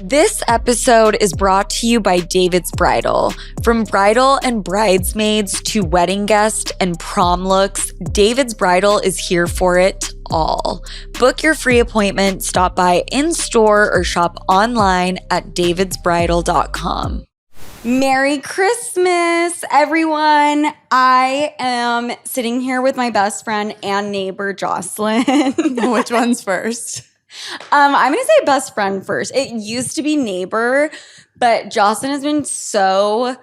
This episode is brought to you by David's Bridal. From bridal and bridesmaids to wedding guest and prom looks, David's Bridal is here for it all. Book your free appointment, stop by in-store, or shop online at davidsbridal.com. Merry Christmas, everyone. I am sitting here with my best friend and neighbor, Jocelyn. Which one's first? I'm going to say best friend first. It used to be neighbor, but Jocelyn has been so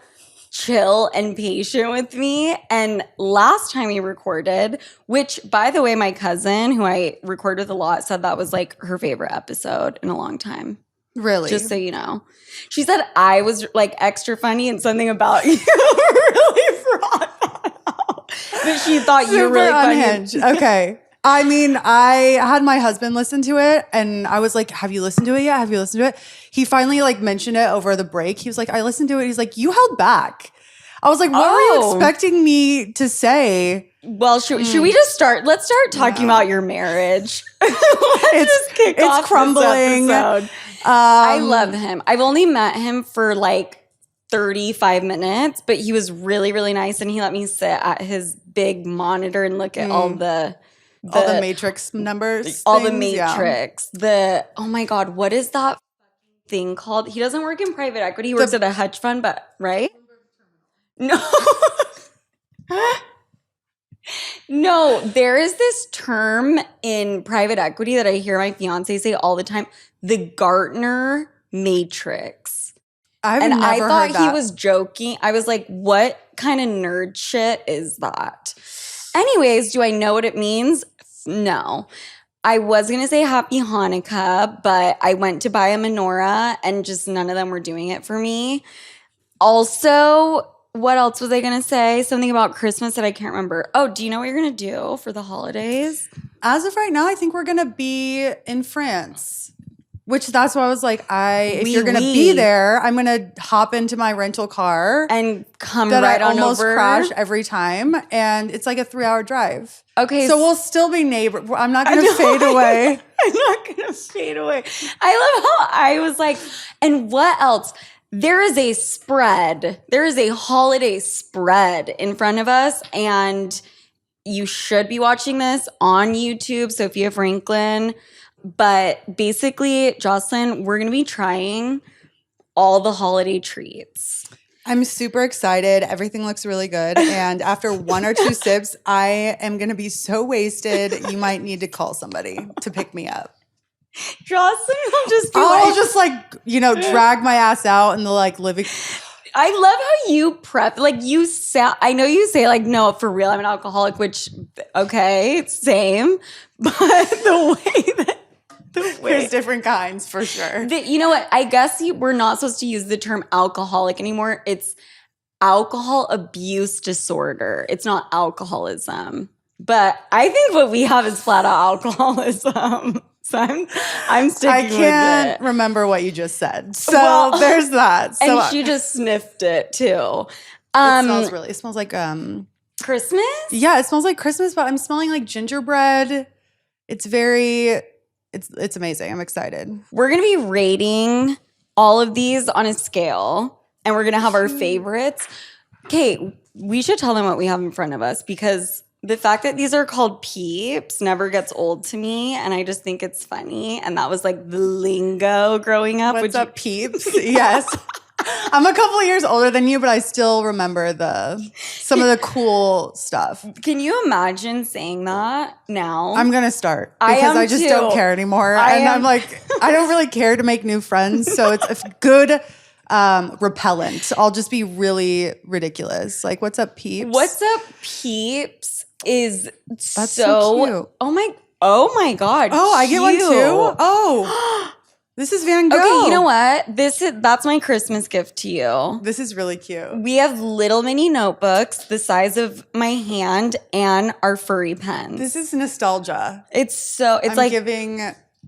chill and patient with me. And last time we recorded, which, by the way, my cousin, who I record with a lot, said that was like her favorite episode in a long time. Really? Just so you know. She said I was like extra funny and something about you really brought that out. But she thought you were really unhinged. funny. Okay. I mean, I had my husband listen to it and I was like, have you listened to it yet? Have you listened to it? He finally like mentioned it over the break. He was like, I listened to it. He's like, you held back. I was like, what were you expecting me to say? Well, should we just start? Let's start talking about your marriage. It's crumbling. I love him. I've only met him for like 35 minutes, but he was really, really nice. And he let me sit at his big monitor and look at all the matrix numbers. All the matrix. Yeah. Oh my God, what is that thing called? He doesn't work in private equity. He works at a hedge fund, but right? No. No, there is this term in private equity that I hear my fiance say all the time, the Gartner matrix. I thought he was joking. I was like, what kind of nerd shit is that? Anyways, do I know what it means? No. I was going to say happy Hanukkah, but I went to buy a menorah and just none of them were doing it for me. Also, what else was I going to say? Something about Christmas that I can't remember. Oh, do you know what you're going to do for the holidays? As of right now, I think we're going to be in France. Which that's why I was like, if you're going to be there, I'm going to hop into my rental car. And come right on over. I almost crash every time. And it's like a 3-hour drive. Okay. So we'll still be neighbors. I'm not going to fade away. I'm not going to fade away. I love how I was like, and what else? There is a spread. There is a holiday spread in front of us. And you should be watching this on YouTube, Sofia Franklyn. But basically, Jocelyn, we're going to be trying all the holiday treats. I'm super excited. Everything looks really good. And after 1 or 2 sips, I am going to be so wasted. You might need to call somebody to pick me up. Jocelyn will just be I'll just drag my ass out in the living. I love how you prep. Like you say, I know you say like, no, for real, I'm an alcoholic, which, okay, same. But there's different kinds for sure. You know what? I guess we're not supposed to use the term alcoholic anymore. It's alcohol abuse disorder. It's not alcoholism. But I think what we have is flat out alcoholism. So I'm sticking with it. I can't remember what you just said. So there's that. And she just sniffed it too. It smells like Christmas? Yeah, it smells like Christmas, but I'm smelling like gingerbread. It's amazing. I'm excited. We're going to be rating all of these on a scale, and we're going to have our favorites. Okay, we should tell them what we have in front of us, because the fact that these are called peeps never gets old to me, and I just think it's funny. And that was like the lingo growing up. What's up, peeps? Yes. I'm a couple of years older than you, but I still remember some of the cool stuff. Can you imagine saying that now? I'm going to start because I just don't care anymore. I'm like, I don't really care to make new friends. So it's a good repellent. I'll just be really ridiculous. Like, what's up, peeps? What's up, peeps is That's so cute. Oh my God. Oh, I get one too? Oh. This is Van Gogh. Okay, you know what? That's my Christmas gift to you. This is really cute. We have little mini notebooks the size of my hand and our furry pens. This is nostalgia. It's like giving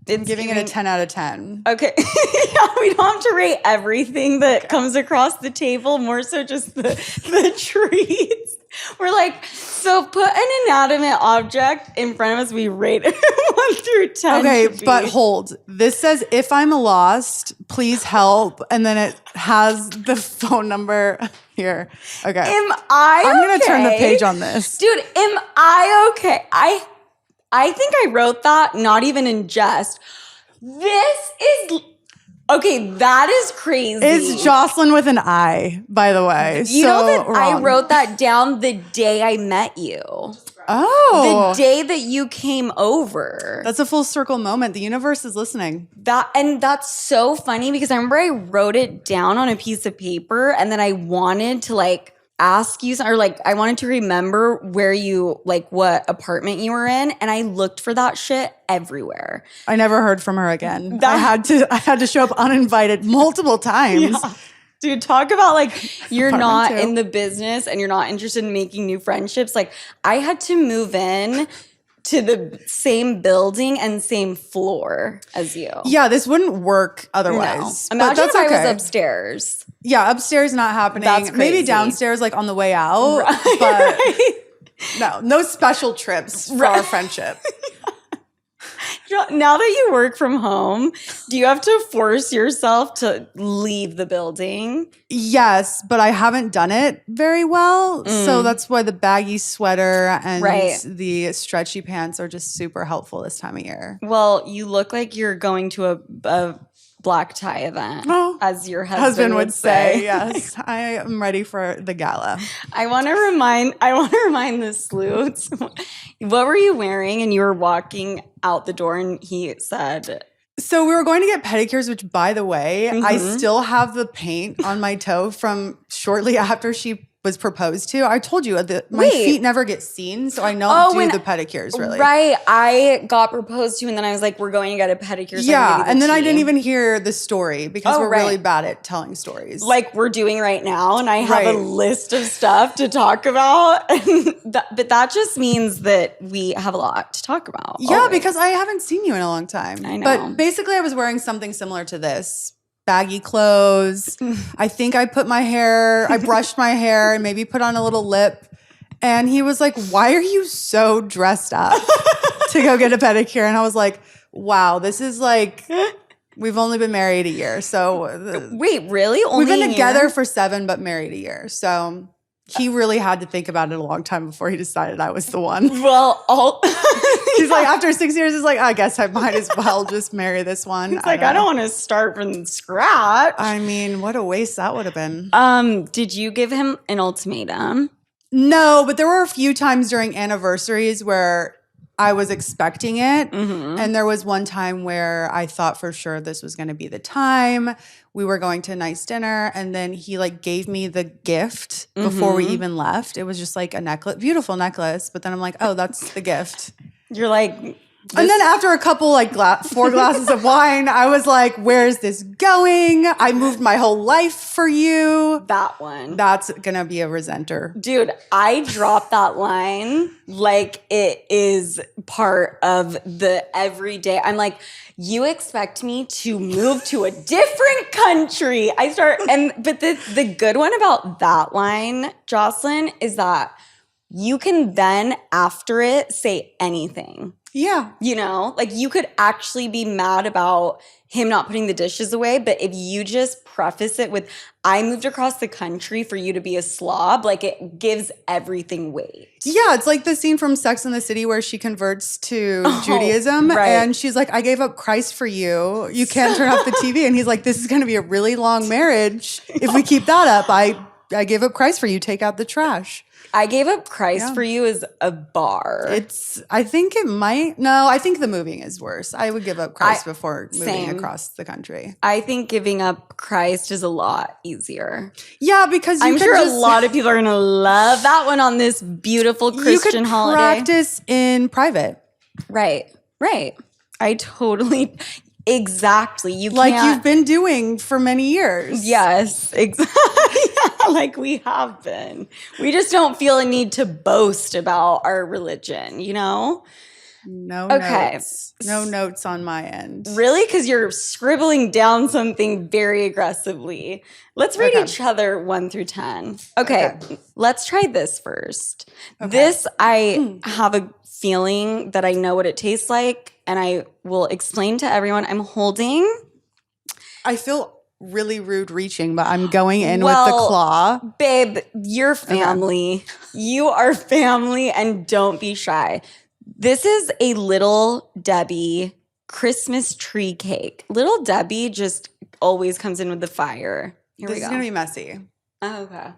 I'm giving it a 10 out of 10. Okay. Yeah, we don't have to rate everything that comes across the table, more so just the treats. We're like, so put an inanimate object in front of us, we rate it 1 through 10. Okay, but hold. This says, if I'm lost, please help. And then it has the phone number here. Okay. I'm going to turn the page on this. Dude, am I okay? I think I wrote that not even in jest. This is... Okay, that is crazy. It's Jocelyn with an I, by the way. You know that I wrote that down the day I met you. Oh. The day that you came over. That's a full circle moment. The universe is listening. That's so funny because I remember I wrote it down on a piece of paper and then I wanted to like ask you, or like I wanted to remember where you, like what apartment you were in, and I looked for that shit everywhere. I never heard from her again. I had to show up uninvited multiple times. Yeah. Dude, talk about like you're not in the business and you're not interested in making new friendships. Like I had to move in to the same building and same floor as you. Yeah, this wouldn't work otherwise. No. Imagine if I was upstairs. Yeah, upstairs not happening. That's crazy. Maybe downstairs, like on the way out. Right. But no special trips for our friendship. Now that you work from home, do you have to force yourself to leave the building? Yes, but I haven't done it very well. So that's why the baggy sweater and the stretchy pants are just super helpful this time of year. Well, you look like you're going to a black tie event, as your husband would say. Yes, I am ready for the gala. I want to remind the sloots. What were you wearing? And you were walking out the door, and he said. So we were going to get pedicures, which, by the way, I still have the paint on my toe from shortly after she was proposed to. I told you my feet never get seen, so I don't do the pedicures really. Right. I got proposed to, and then I was like, we're going to get a pedicure. So and then I didn't even hear the story because we're really bad at telling stories. Like we're doing right now, and I have a list of stuff to talk about. But that just means that we have a lot to talk about. Yeah, because I haven't seen you in a long time. I know. But basically, I was wearing something similar to this. Baggy clothes. I think I brushed my hair and maybe put on a little lip. And he was like, why are you so dressed up to go get a pedicure? And I was like, wow, this is like, we've only been married a year. So wait, really? We've been together for 7, but married a year. So he really had to think about it a long time before he decided I was the one. Well, he's like, after 6 years, he's like, I guess I might as well just marry this one. It's like, I don't want to start from scratch. I mean, what a waste that would have been. Did you give him an ultimatum? No, but there were a few times during anniversaries where I was expecting it. And there was one time where I thought for sure this was going to be the time. We were going to a nice dinner, and then he like gave me the gift before we even left. It was just like a necklace, beautiful necklace. But then I'm like, oh, that's the gift. You're like, and then after a couple 4 glasses of wine, I was like, where's this going? I moved my whole life for you. That one. That's going to be a resenter. Dude, I dropped that line like it is part of the everyday. I'm like, you expect me to move to a different country. But the good one about that line, Jocelyn, is that you can then after it say anything. Yeah. You know, like you could actually be mad about him not putting the dishes away, but if you just preface it with, I moved across the country for you to be a slob, like it gives everything weight. Yeah, it's like the scene from Sex and the City where she converts to Judaism and she's like, I gave up Christ for you. You can't turn off the TV. And he's like, this is going to be a really long marriage. If we keep that up, I gave up Christ for you. Take out the trash. I gave up Christ for you as a bar. I think the moving is worse. I would give up Christ before moving across the country. I think giving up Christ is a lot easier. Yeah, because I'm sure a lot of people are going to love that one on this beautiful Christian holiday. You could practice in private. Right. I totally... Exactly. You've been doing for many years. Yes, exactly. Yeah, like we have been. We just don't feel a need to boast about our religion, you know? No Okay. notes. No notes on my end. Really? Because you're scribbling down something very aggressively. Let's rate each other 1 through 10. Okay. Let's try this first. Okay. This, I have a feeling that I know what it tastes like, and I will explain to everyone. I'm holding. I feel really rude reaching, but I'm going in with the claw. Babe, you're family. You are family, and don't be shy. This is a Little Debbie Christmas tree cake. Little Debbie just always comes in with the fire. Here we go. This is going to be messy. Oh, okay.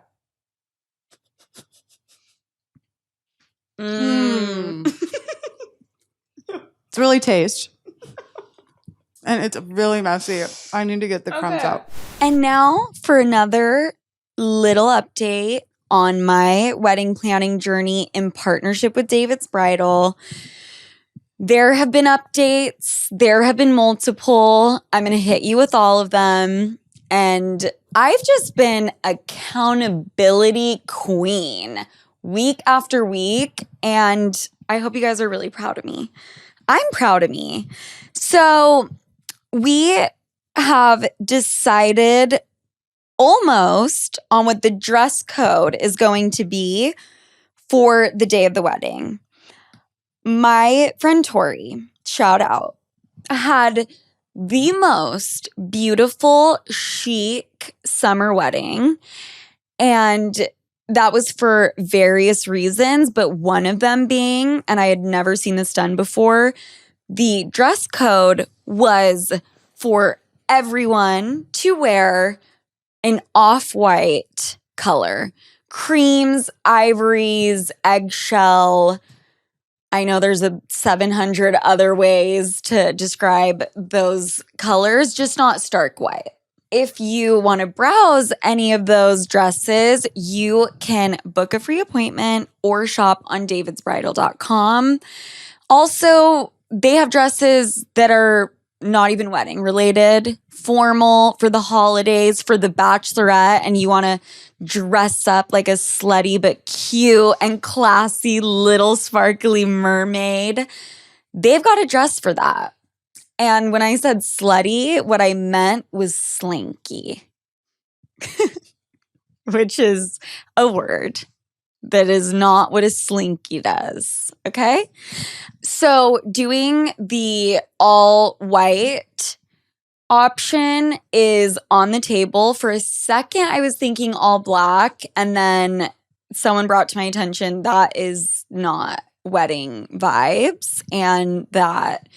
It's really taste. And it's really messy. I need to get the crumbs out. And now for another little update on my wedding planning journey in partnership with David's Bridal. There have been updates. There have been multiple. I'm going to hit you with all of them. And I've just been accountability queen week after week. And I hope you guys are really proud of me. I'm proud of me. So we have decided almost on what the dress code is going to be for the day of the wedding. My friend Tori, shout out, had the most beautiful, chic summer wedding. And that was for various reasons, but one of them being, and I had never seen this done before, the dress code was for everyone to wear an off-white color. Creams, ivories, eggshell. I know there's 700 other ways to describe those colors, just not stark white. If you want to browse any of those dresses, you can book a free appointment or shop on davidsbridal.com. Also, they have dresses that are not even wedding related, formal for the holidays, for the bachelorette, and you want to dress up like a slutty but cute and classy little sparkly mermaid. They've got a dress for that. And when I said slutty, what I meant was slinky, which is a word that is not what a slinky does, okay? So doing the all white option is on the table. For a second, I was thinking all black, and then someone brought to my attention that is not wedding vibes, and that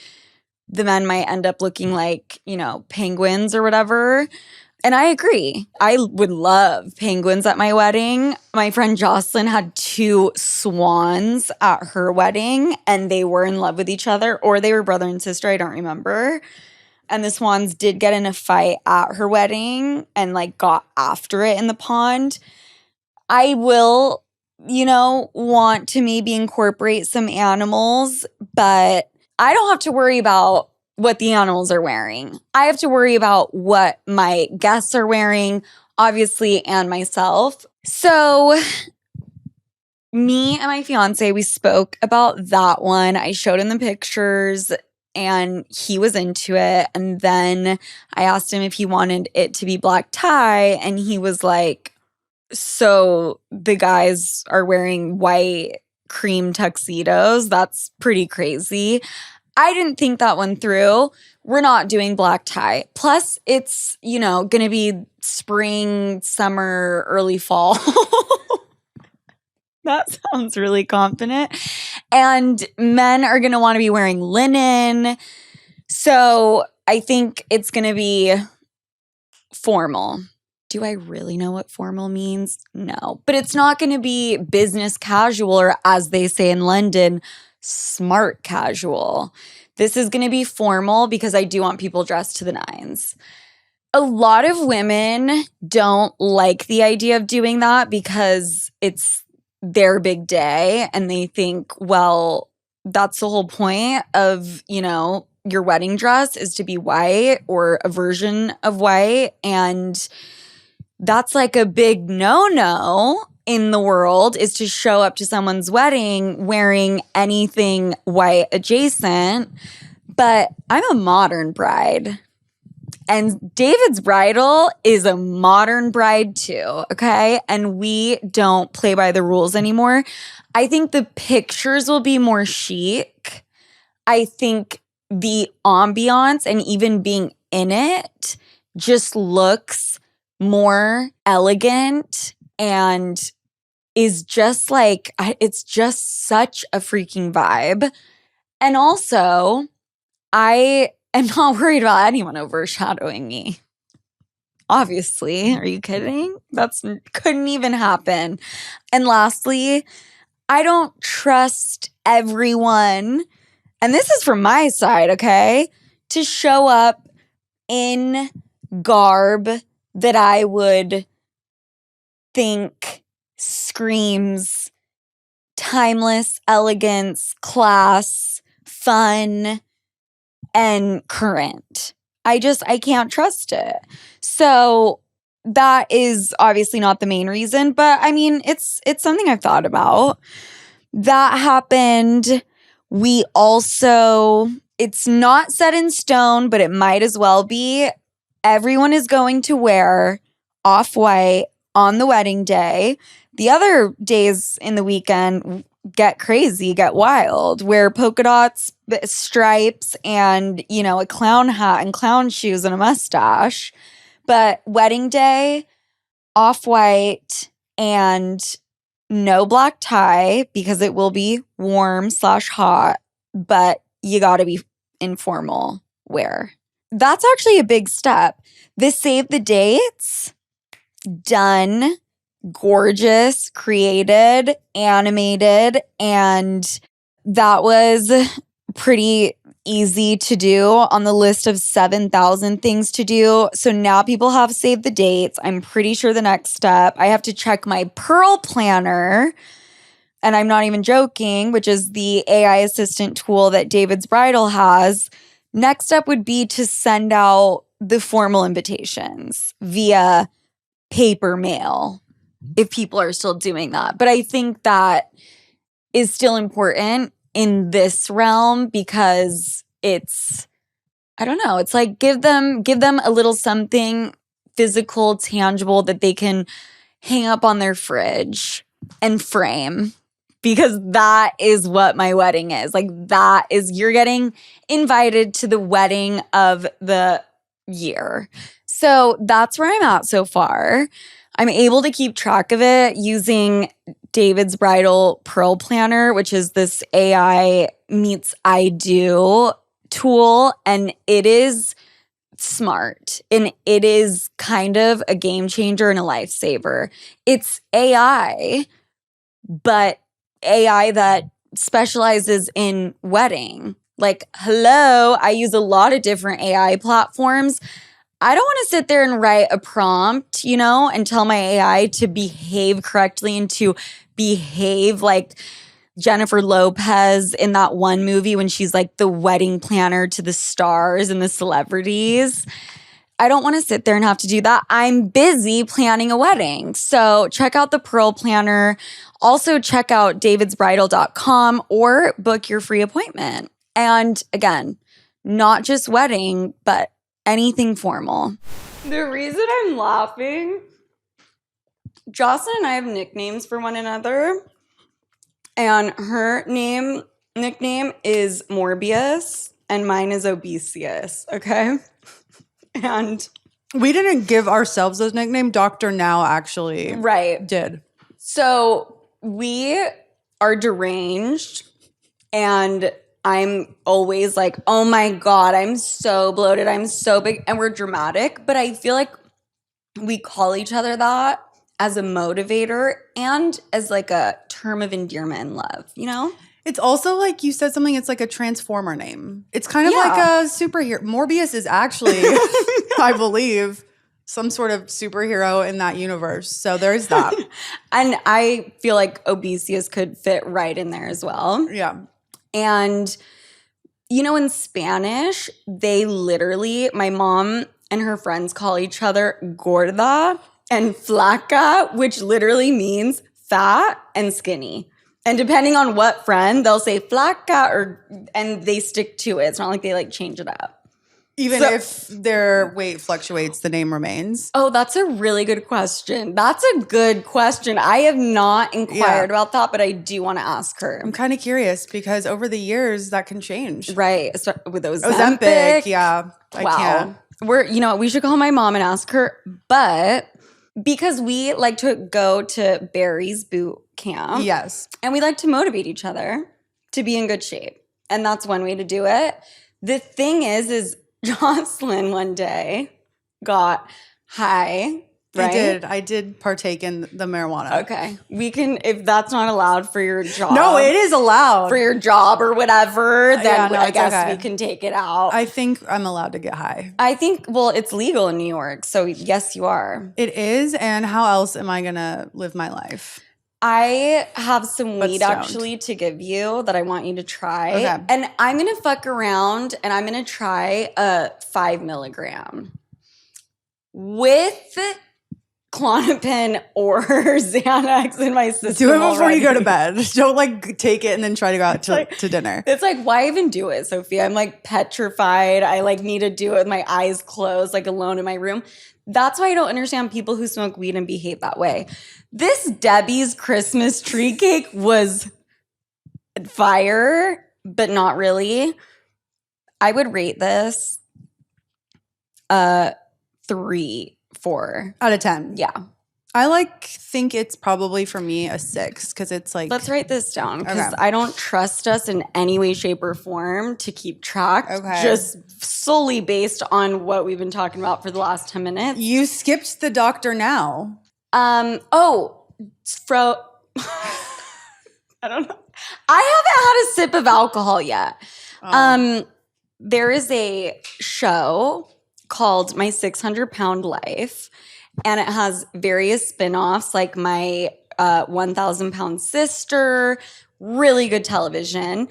the men might end up looking like, penguins or whatever. And I agree. I would love penguins at my wedding. My friend Jocelyn had 2 swans at her wedding, and they were in love with each other, or they were brother and sister. I don't remember. And the swans did get in a fight at her wedding and got after it in the pond. I will, want to maybe incorporate some animals, but I don't have to worry about what the animals are wearing. I have to worry about what my guests are wearing, obviously, and myself. So me and my fiance, we spoke about that one. I showed him the pictures and he was into it. And then I asked him if he wanted it to be black tie, and he was like, so the guys are wearing white cream tuxedos? That's pretty crazy. I didn't think that one through. We're not doing black tie. Plus, it's, going to be spring, summer, early fall. That sounds really confident. And men are going to want to be wearing linen. So I think it's going to be formal. Do I really know what formal means? No. But it's not going to be business casual, or as they say in London, smart casual. This is going to be formal because I do want people dressed to the nines. A lot of women don't like the idea of doing that because it's their big day, and they think, well, that's the whole point of, your wedding dress is to be white or a version of white, and that's a big no-no. in the world is to show up to someone's wedding wearing anything white adjacent. But I'm a modern bride. And David's Bridal is a modern bride too, okay? And we don't play by the rules anymore. I think the pictures will be more chic. I think the ambiance and even being in it just looks more elegant and is just like, it's just such a freaking vibe. And also, I am not worried about anyone overshadowing me. Obviously. Are you kidding? Couldn't even happen. And lastly, I don't trust everyone, and this is from my side, okay, to show up in garb that I would think screams timeless elegance, class, fun, and current. I can't trust it. So that is obviously not the main reason, but I mean, it's something I've thought about. That happened. We also, it's not set in stone, but it might as well be. Everyone is going to wear off-white on the wedding day. The other days in the weekend, get crazy, get wild, wear polka dots, stripes, and, a clown hat and clown shoes and a mustache. But wedding day, off-white and no black tie because it will be warm/hot, but you got to be informal wear. That's actually a big step. This save the dates, done, gorgeous, created, animated, and that was pretty easy to do on the list of 7,000 things to do. So now people have saved the dates. I'm pretty sure the next step, I have to check my Pearl Planner, and I'm not even joking, which is the AI assistant tool that David's Bridal has. Next step would be to send out the formal invitations via paper mail, if people are still doing that. But I think that is still important in this realm because it's, I don't know, it's like give them a little something physical, tangible that they can hang up on their fridge and frame, because that is what my wedding is. Like, that is, you're getting invited to the wedding of the year. So that's where I'm at so far. I'm able to keep track of it using David's Bridal Pearl Planner, which is this AI meets I do tool. And it is smart. And it is kind of a game changer and a lifesaver. It's AI, but AI that specializes in wedding. Like, hello, I use a lot of different AI platforms. I don't want to sit there and write a prompt, and tell my AI to behave correctly and to behave like Jennifer Lopez in that one movie when she's like the wedding planner to the stars and the celebrities. I don't want to sit there and have to do that. I'm busy planning a wedding. So check out the Pearl Planner. Also check out davidsbridal.com or book your free appointment. And again, not just wedding, but anything formal. The reason I'm laughing, Jocelyn and I have nicknames for one another. And her nickname is Morbius, and mine is Obesius, okay? And we didn't give ourselves those nicknames. Dr. Now actually did. So we are deranged, and I'm always like, oh my God, I'm so bloated, I'm so big, and we're dramatic. But I feel like we call each other that as a motivator and as like a term of endearment and love, It's also like you said something, it's like a Transformer name. It's kind of like a superhero. Morbius is actually, I believe, some sort of superhero in that universe. So there's that. And I feel like Obesius could fit right in there as well. Yeah. And, in Spanish, they literally, my mom and her friends call each other gorda and flaca, which literally means fat and skinny. And depending on what friend, they'll say flaca and they stick to it. It's not like they like change it up. Even if their weight fluctuates, the name remains. Oh, that's a really good question. That's a good question. I have not inquired about that, but I do want to ask her. I'm kind of curious because over the years that can change. Right. So with those Ozempic, yeah. I can't. We should call my mom and ask her. But because we like to go to Barry's boot camp. Yes. And we like to motivate each other to be in good shape. And that's one way to do it. The thing is Jocelyn one day got high, right? I did partake in the marijuana. Okay. We can, if that's not allowed for your job. No, it is allowed. For your job or whatever, then I guess okay. we can take it out. I think I'm allowed to get high. I think, well, it's legal in New York. So yes, you are. It is. And how else am I going to live my life? I have some weed actually to give you that I want you to try. Okay. And I'm going to fuck around and I'm going to try a 5 milligram with Klonopin or Xanax in my system. Do it before you go to bed. Don't like take it and then try to go out to dinner. It's like, why even do it, Sophia? I'm like petrified. I like need to do it with my eyes closed, like alone in my room. That's why I don't understand people who smoke weed and behave that way. This Debbie's Christmas tree cake was fire, but not really. I would rate this 3, 4 out of 10. Yeah. I think it's probably for me a 6 because it's like. Let's write this down because I don't trust us in any way, shape, or form to keep track. Okay. Just solely based on what we've been talking about for the last 10 minutes. You skipped the doctor now. I don't know. I haven't had a sip of alcohol yet. There is a show called My 600-Pound Life. And it has various spinoffs like My 1,000-Pound Sister, really good television.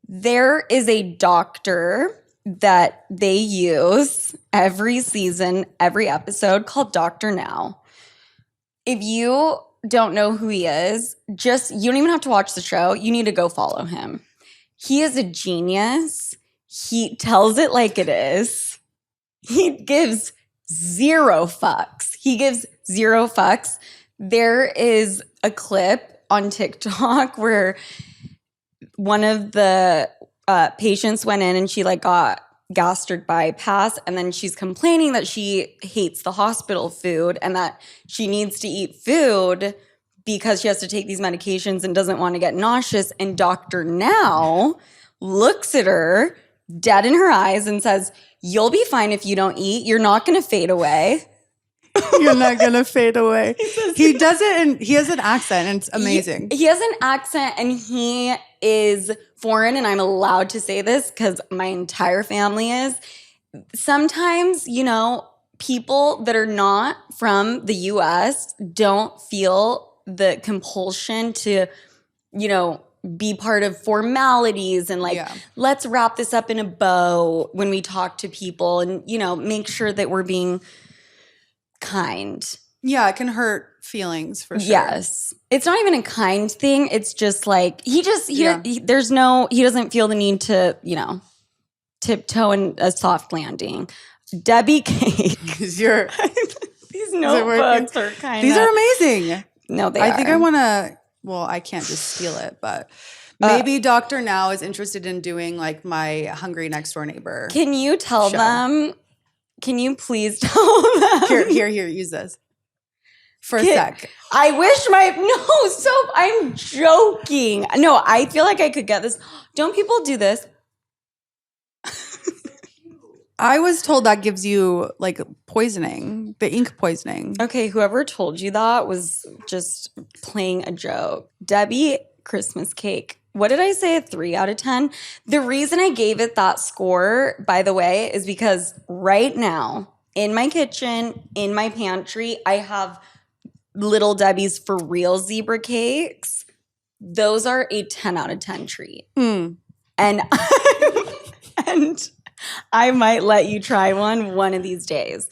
There is a doctor that they use every season, every episode called Dr. Now. If you don't know who he is, you don't even have to watch the show. You need to go follow him. He is a genius. He tells it like it is. He gives 0 fucks. He gives 0 fucks. There is a clip on TikTok where one of the patients went in and she got gastric bypass, and then she's complaining that she hates the hospital food and that she needs to eat food because she has to take these medications and doesn't want to get nauseous. And Dr. Now looks at her dead in her eyes and says, "You'll be fine if you don't eat. You're not going to fade away." You're not going to fade away. He does it, and he has an accent, and it's amazing. He has an accent, and he is foreign, and I'm allowed to say this because my entire family is. Sometimes, people that are not from the U.S. don't feel the compulsion to, be part of formalities and let's wrap this up in a bow when we talk to people and, make sure that we're being kind. Yeah, it can hurt feelings for sure. Yes. It's not even a kind thing. It's just like, he doesn't feel the need to, tiptoe in a soft landing. Debbie Cake. These notebooks are kind of. These are amazing. No, they are. I think I want to. Well, I can't just steal it, but maybe Dr. Now is interested in doing my Hungry Next Door Neighbor. Can you tell them? Can you please tell them? Here, use this. For a sec. I wish I'm joking. No, I feel like I could get this. Don't people do this? I was told that gives you poisoning, the ink poisoning. Okay, whoever told you that was just playing a joke. Debbie Christmas cake. What did I say? A 3 out of 10? The reason I gave it that score, by the way, is because right now in my kitchen, in my pantry, I have Little Debbie's For Real zebra cakes. Those are a 10 out of 10 treat. And I might let you try one of these days.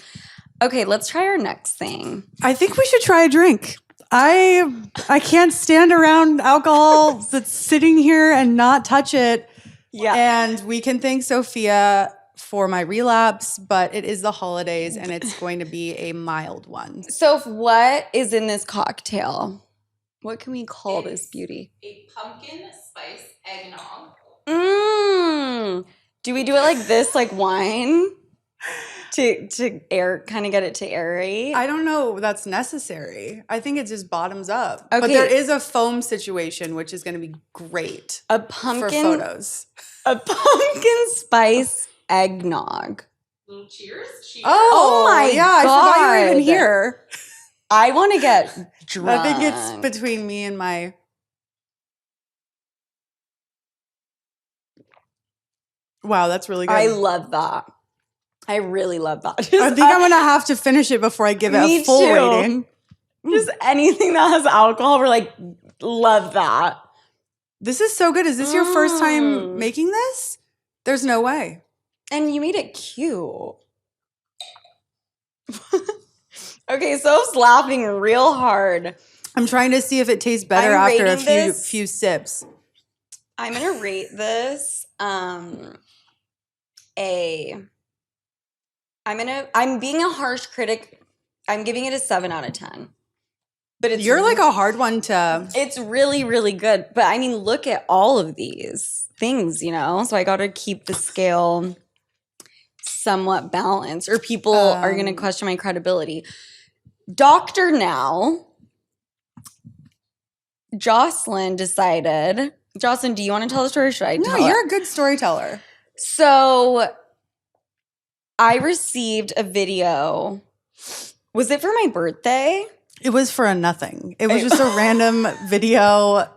Okay, let's try our next thing. I think we should try a drink. I can't stand around alcohol that's sitting here and not touch it. Yeah. And we can thank Sofia for my relapse, but it is the holidays and it's going to be a mild one. So what is in this cocktail? What can we call this beauty? A pumpkin spice eggnog. Do we do it like this, like wine? To air, kind of get it to aerate? I don't know that's necessary. I think it just bottoms up. Okay. But there is a foam situation, which is going to be great a pumpkin for photos. A pumpkin spice eggnog. Cheers. Oh my yeah, God. I forgot you were even here. I want to get drunk. I think it's between me and my... Wow, that's really good. I love that. I really love that. I think I'm going to have to finish it before I give it a full rating. Just anything that has alcohol, we're like, love that. This is so good. Is this your first time making this? There's no way. And you made it cute. Okay, Soph's laughing real hard. I'm trying to see if it tastes better after a few sips. I'm going to rate this I'm being a harsh critic. I'm giving it a 7 out of 10. But You're like a hard one to... It's really, really good. But I mean, look at all of these things, you know? So I got to keep the scale somewhat balanced or people are going to question my credibility. Dr. Now, Jocelyn decided... Jocelyn, do you want to tell the story or should I tell it? No, you're a good storyteller. So I received a video. Was it for my birthday? It was for a nothing. It was just a random video.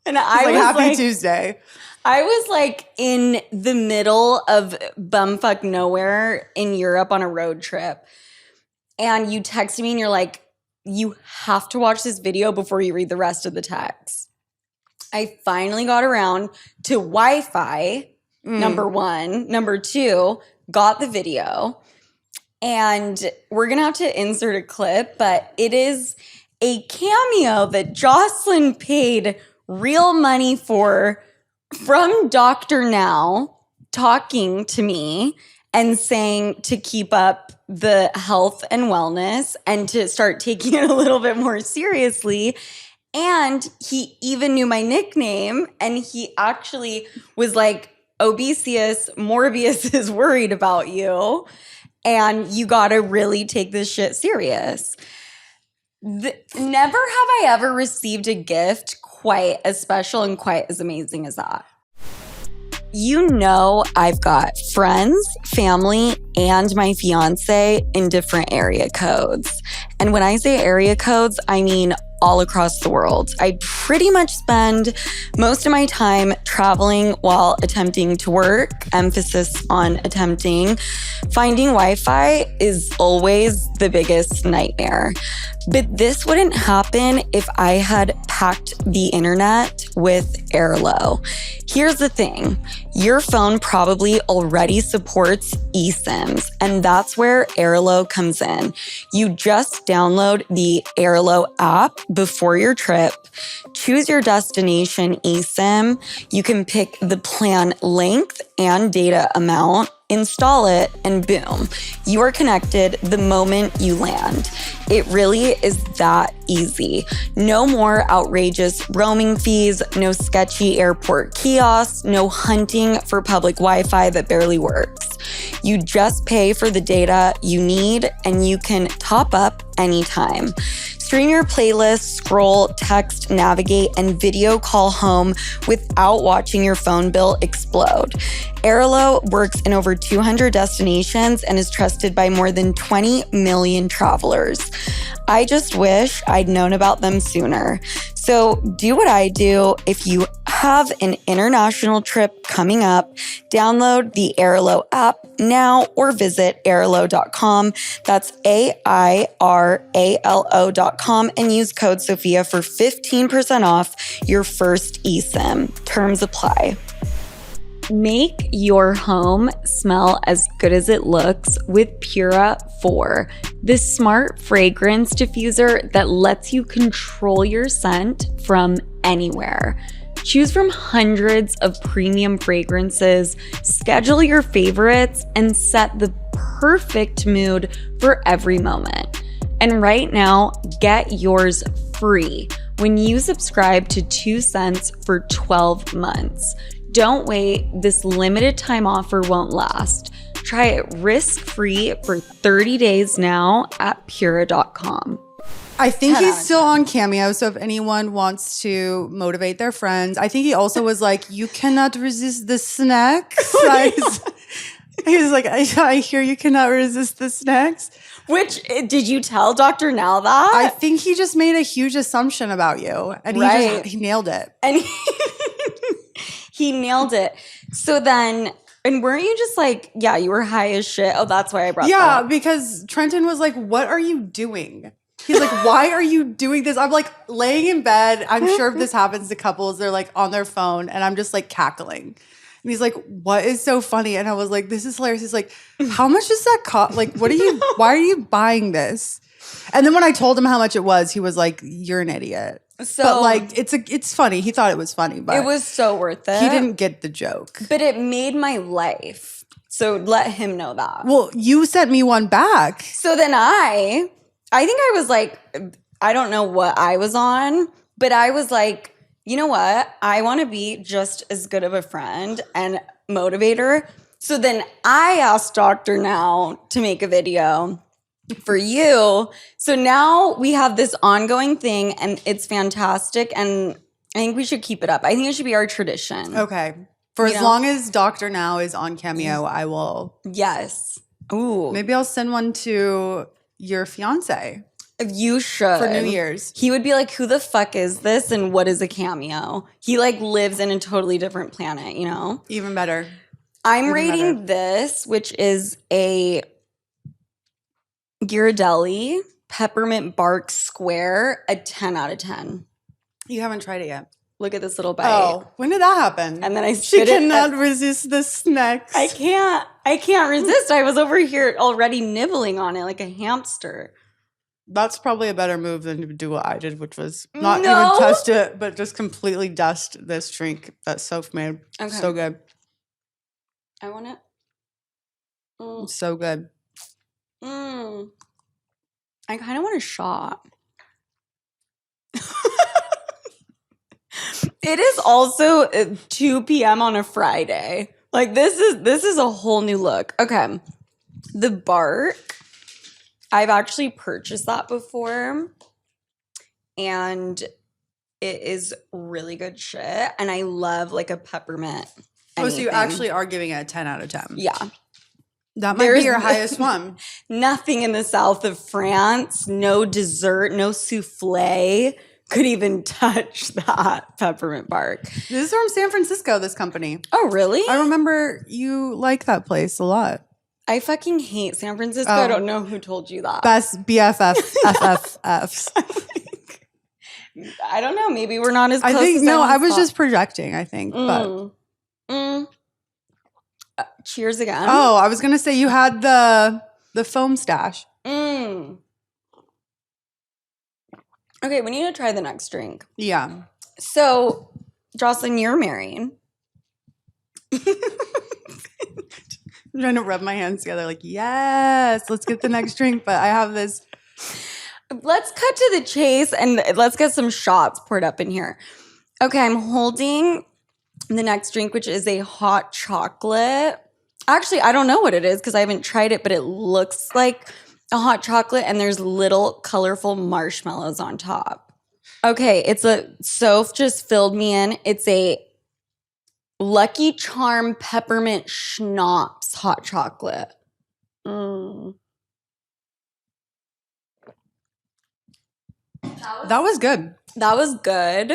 And I was Happy Tuesday. I was like in the middle of bumfuck nowhere in Europe on a road trip. And you texted me and you're like, you have to watch this video before you read the rest of the text. I finally got around to Wi-Fi, number one. Number two, got the video. And we're going to have to insert a clip, but it is a cameo that Jocelyn paid real money for from Dr. Now talking to me and saying to keep up the health and wellness and to start taking it a little bit more seriously. And he even knew my nickname, and he actually was like, Obesius Morbius is worried about you, and you got to really take this shit serious. Never have I ever received a gift quite as special and quite as amazing as that. You know, I've got friends, family, and my fiance in different area codes. And when I say area codes, I mean all across the world. I pretty much spend most of my time traveling while attempting to work, emphasis on attempting. Finding Wi-Fi is always the biggest nightmare. But this wouldn't happen if I had packed the internet with Airlo. Here's the thing. Your phone probably already supports eSIMs, and that's where Airlo comes in. You just download the Airlo app before your trip, choose your destination eSIM. You can pick the plan length and data amount, install it, and boom, you are connected the moment you land. It really is that easy. No more outrageous roaming fees, no sketchy airport kiosks, no hunting for public Wi-Fi that barely works. You just pay for the data you need and you can top up anytime. Stream your playlist, scroll, text, navigate, and video call home without watching your phone bill explode. Airlo works in over 200 destinations and is trusted by more than 20 million travelers. I just wish I'd known about them sooner. So do what I do. If you have an international trip coming up, download the Airlo app now or visit airlo.com. That's AIRALO.com and use code Sofia for 15% off your first eSIM. Terms apply. Make your home smell as good as it looks with Pura 4, this smart fragrance diffuser that lets you control your scent from anywhere. Choose from hundreds of premium fragrances, schedule your favorites, and set the perfect mood for every moment. And right now, get yours free when you subscribe to 2 cents for 12 months. Don't wait, this limited time offer won't last. Try it risk-free for 30 days now at pura.com. I think he's still on Cameo, so if anyone wants to motivate their friends, I think he also was like, you cannot resist the snacks. He was like, I hear you cannot resist the snacks. Which, did you tell Dr. Now that? I think he just made a huge assumption about you, and he nailed it. And he nailed it. So then, and weren't you just like, yeah, you were high as shit? Oh, that's why I brought that. Yeah, because Trenton was like, what are you doing? He's like, why are you doing this? I'm like laying in bed. I'm sure if this happens to couples, they're like on their phone and I'm just like cackling. And he's like, what is so funny? And I was like, this is hilarious. He's like, how much does that cost? Like, why are you buying this? And then when I told him how much it was, he was like, you're an idiot. So, but like, it's funny. He thought it was funny, but it was so worth it. He didn't get the joke. But it made my life. So let him know that. Well, you sent me one back. So then I think I was like, I don't know what I was on, but I was like, you know what? I want to be just as good of a friend and motivator. So then I asked Dr. Now to make a video for you. So now we have this ongoing thing and it's fantastic. And I think we should keep it up. I think it should be our tradition. Okay. For as long as Dr. Now is on Cameo, I will. Yes. Ooh. Maybe I'll send one to your fiance. You should. For New Year's. He would be like, who the fuck is this and what is a Cameo? He like lives in a totally different planet, you know? Even better. I'm rating this, which is a Ghirardelli peppermint bark square, a 10 out of 10. You haven't tried it yet. Look at this little bite. Oh, when did that happen? And then I She spit it. cannot resist the snacks. I can't resist. I was over here already nibbling on it like a hamster. That's probably a better move than to do what I did, which was not even touch it, but just completely dust this drink that Soph made. Okay. So good. I want it. So good. I kind of want a shot. It is also 2 p.m. on a Friday. Like this is a whole new look. Okay. The bark. I've actually purchased that before. And it is really good shit. And I love like a peppermint. Oh, so you actually are giving it a 10 out of 10. Yeah. That might be your highest one. Nothing in the south of France, no dessert, no souffle could even touch that peppermint bark. This is from San Francisco, this company. Oh, really? I remember you like that place a lot. I fucking hate San Francisco. I don't know who told you that. Best BFF FFFs. I don't know. Maybe we're not as close. I was just projecting, I think. But cheers again. Oh, I was going to say you had the foam stash. Okay, we need to try the next drink. Yeah. So, Jocelyn, you're married. I'm trying to rub my hands together like, yes, let's get the next drink. But I have this. Let's cut to the chase and let's get some shots poured up in here. Okay, I'm holding the next drink, which is a hot chocolate. Actually, I don't know what it is because I haven't tried it, but it looks like a hot chocolate and there's little colorful marshmallows on top. Okay, Soph just filled me in. It's a Lucky Charm peppermint schnapps hot chocolate. That was good. That was good.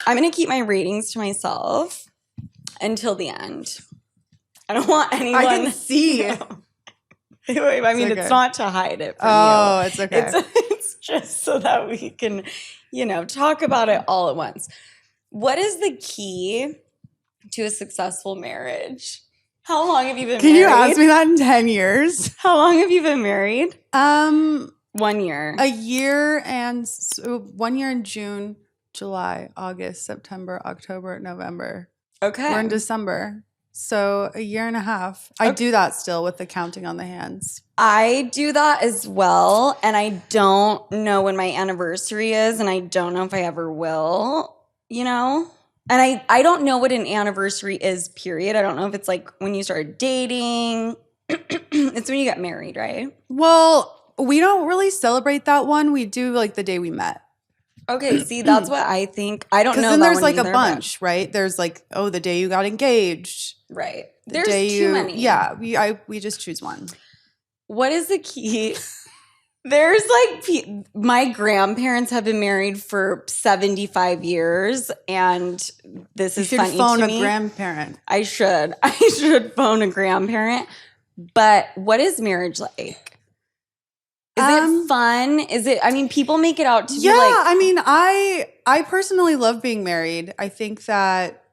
I'm going to keep my ratings to myself until the end. I don't want anyone. I can see. No. I mean, it's not to hide it from you. Oh, it's okay. It's just so that we can, talk about it all at once. What is the key to a successful marriage? How long have you been Can married? you ask me that in 10 years? How long have you been married? 1 year. year and 1 year in June, July, August, September, October, November. Okay. We're in December. So 1.5 years. I do that still with the counting on the hands. I do that as well. And I don't know when my anniversary is. And I don't know if I ever will, you know? And I don't know what an anniversary is, period. I don't know if it's like when you start dating. It's when you get married, right? Well, we don't really celebrate that one. We do like the day we met. Okay, see, that's what I think. I don't know. Because then that there's one like either, a bunch, right? There's like, the day you got engaged. Right. The There's day too many. Yeah, we just choose one. What is the key? There's like, my grandparents have been married for 75 years, and this is funny to me. You should phone a grandparent. I should phone a grandparent. But what is marriage like? Is it fun? Is it, I mean, people make it out to be like. Yeah, I mean, I personally love being married. I think that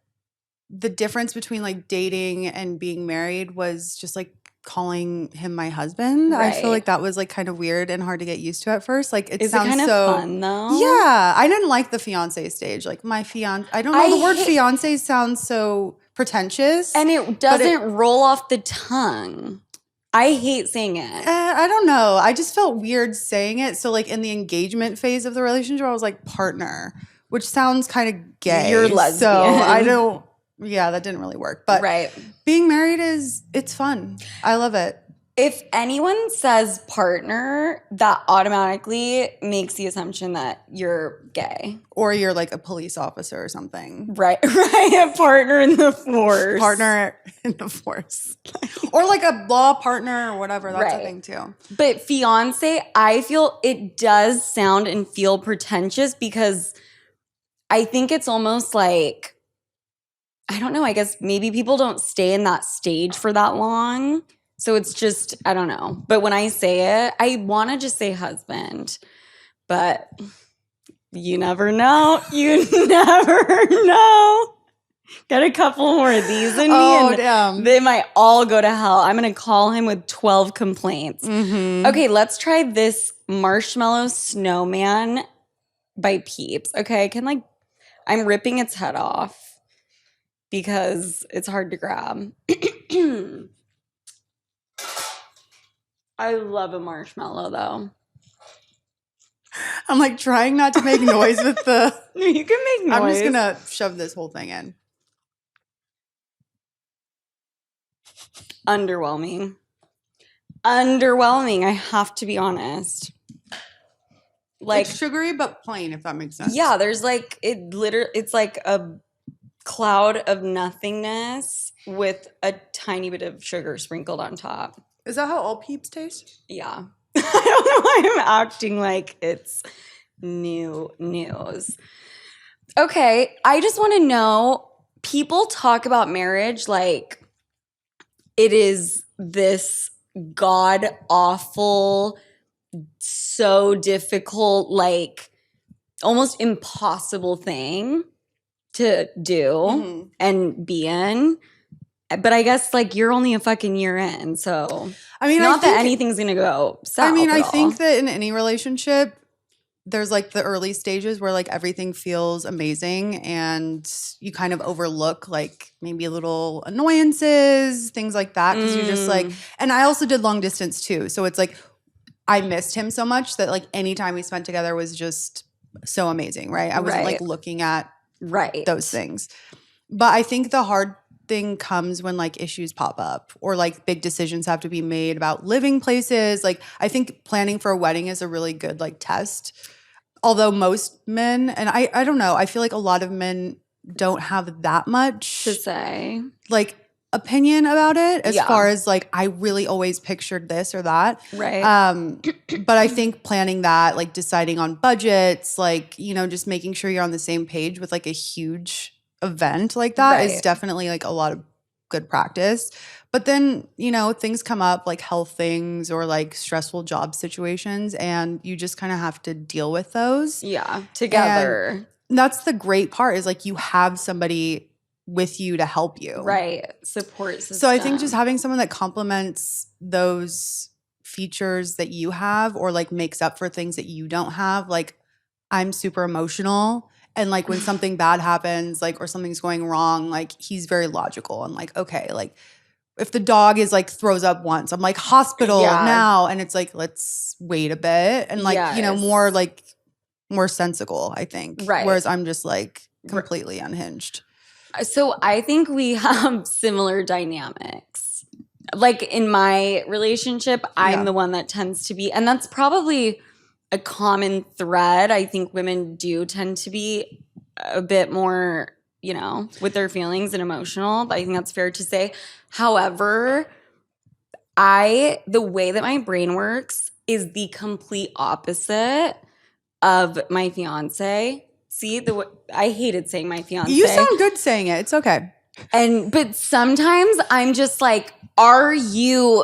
the difference between like dating and being married was just like calling him my husband. Right. I feel like that was like kind of weird and hard to get used to at first. Like it is sounds it kind so of fun though? Yeah, I didn't like the fiance stage. Like my fiance, I don't know. The word fiance sounds so pretentious, and it doesn't roll off the tongue. I hate saying it. I don't know. I just felt weird saying it. So like in the engagement phase of the relationship, I was like partner, which sounds kind of gay. You're lesbian. So I don't. Yeah, that didn't really work. But right. Being married it's fun. I love it. If anyone says partner, that automatically makes the assumption that you're gay. Or you're like a police officer or something. Right. A partner in the force. Partner in the force. Or like a law partner or whatever. That's a thing too. But fiance, I feel it does sound and feel pretentious because I think it's almost like, I don't know, I guess maybe people don't stay in that stage for that long. So it's just, I don't know. But when I say it, I want to just say husband. But you never know. You never know. Got a couple more of these in me. Oh, and damn. They might all go to hell. I'm going to call him with 12 complaints. Mm-hmm. Okay, let's try this Marshmallow Snowman by Peeps. Okay, I'm ripping its head off because it's hard to grab. I love a marshmallow though. I'm like trying not to make noise with the. You can make noise. I'm just gonna shove this whole thing in. Underwhelming. I have to be honest. Like it's sugary but plain, if that makes sense. Yeah, there's like it's like a cloud of nothingness with a tiny bit of sugar sprinkled on top. Is that how all Peeps taste? Yeah. I don't know why I'm acting like it's new news. Okay, I just want to know, people talk about marriage like it is this god-awful, so difficult, like almost impossible thing to do and be in. But I guess like you're only a fucking year in, so I mean, not that anything's gonna go south. I mean, I all. think that in any relationship, there's like the early stages where like everything feels amazing and you kind of overlook like maybe little annoyances, things like that. Because you're just like, and I also did long distance too. So it's like I missed him so much that like any time we spent together was just so amazing, right? I wasn't like looking at those things. But I think the hard thing comes when like issues pop up or like big decisions have to be made about living places. Like I think planning for a wedding is a really good like test. Although most men, and I don't know, I feel like a lot of men don't have that much to say like opinion about it as far as like I really always pictured this or that. Right. But I think planning that, like deciding on budgets, like, you know, just making sure you're on the same page with like a huge event like that is definitely like a lot of good practice. But then, you know, things come up like health things or like stressful job situations and you just kind of have to deal with those. Yeah, together. And that's the great part is like you have somebody with you to help you. Right. Support system. So I think just having someone that complements those features that you have or like makes up for things that you don't have. Like I'm super emotional. And like when something bad happens, like or something's going wrong, like he's very logical and like, okay, like if the dog is like throws up once, I'm like hospital now. And it's like, let's wait a bit. And like, you know, more sensical, I think. Right. Whereas I'm just like completely unhinged. So I think we have similar dynamics. Like in my relationship, I'm the one that tends to be, and that's probably a common thread. I think women do tend to be a bit more, you know, with their feelings and emotional. I think that's fair to say. However, the way that my brain works is the complete opposite of my fiance. See, I hated saying my fiance. You sound good saying it. It's okay. But sometimes I'm just like, are you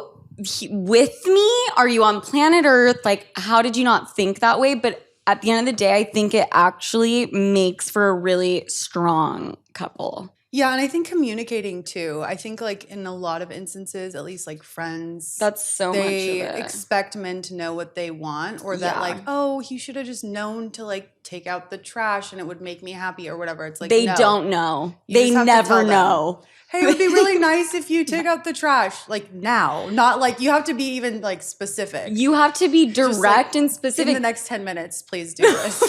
with me? Are you on planet Earth? Like, how did you not think that way? But at the end of the day, I think it actually makes for a really strong couple. Yeah, and I think communicating too. I think like in a lot of instances, at least like friends, that's so much of it. Expect men to know what they want or that like, oh, he should have just known to like take out the trash and it would make me happy or whatever. It's like they don't know. They never know. Hey, it would be really nice if you take out the trash like now, not like you have to be even like specific. You have to be direct and specific. In the next 10 minutes, please do this.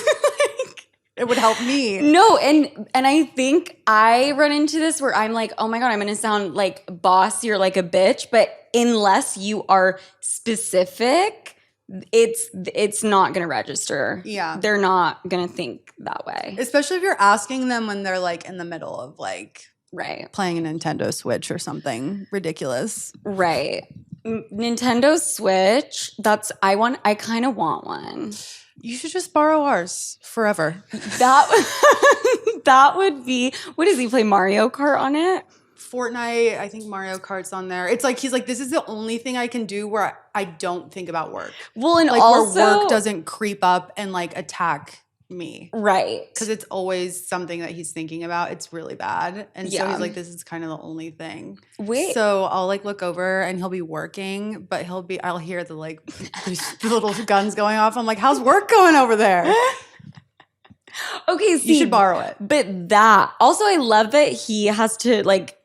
It would help me. No, and I think I run into this where I'm like, oh my God, I'm going to sound like bossy or like a bitch. But unless you are specific, it's not going to register. Yeah. They're not going to think that way. Especially if you're asking them when they're like in the middle of like playing a Nintendo Switch or something ridiculous. Right. Nintendo Switch, I kind of want one. You should just borrow ours forever. That would be, what does he play, Mario Kart on it? Fortnite, I think Mario Kart's on there. It's like, he's like, this is the only thing I can do where I don't think about work. Well, and like also where work doesn't creep up and like attack me. Right. Because it's always something that he's thinking about. It's really bad. And so he's like, this is kind of the only thing. Wait. So I'll like look over and he'll be working, but I'll hear the like the little guns going off. I'm like, how's work going over there? Okay, see. You should borrow it. But also I love that he has to like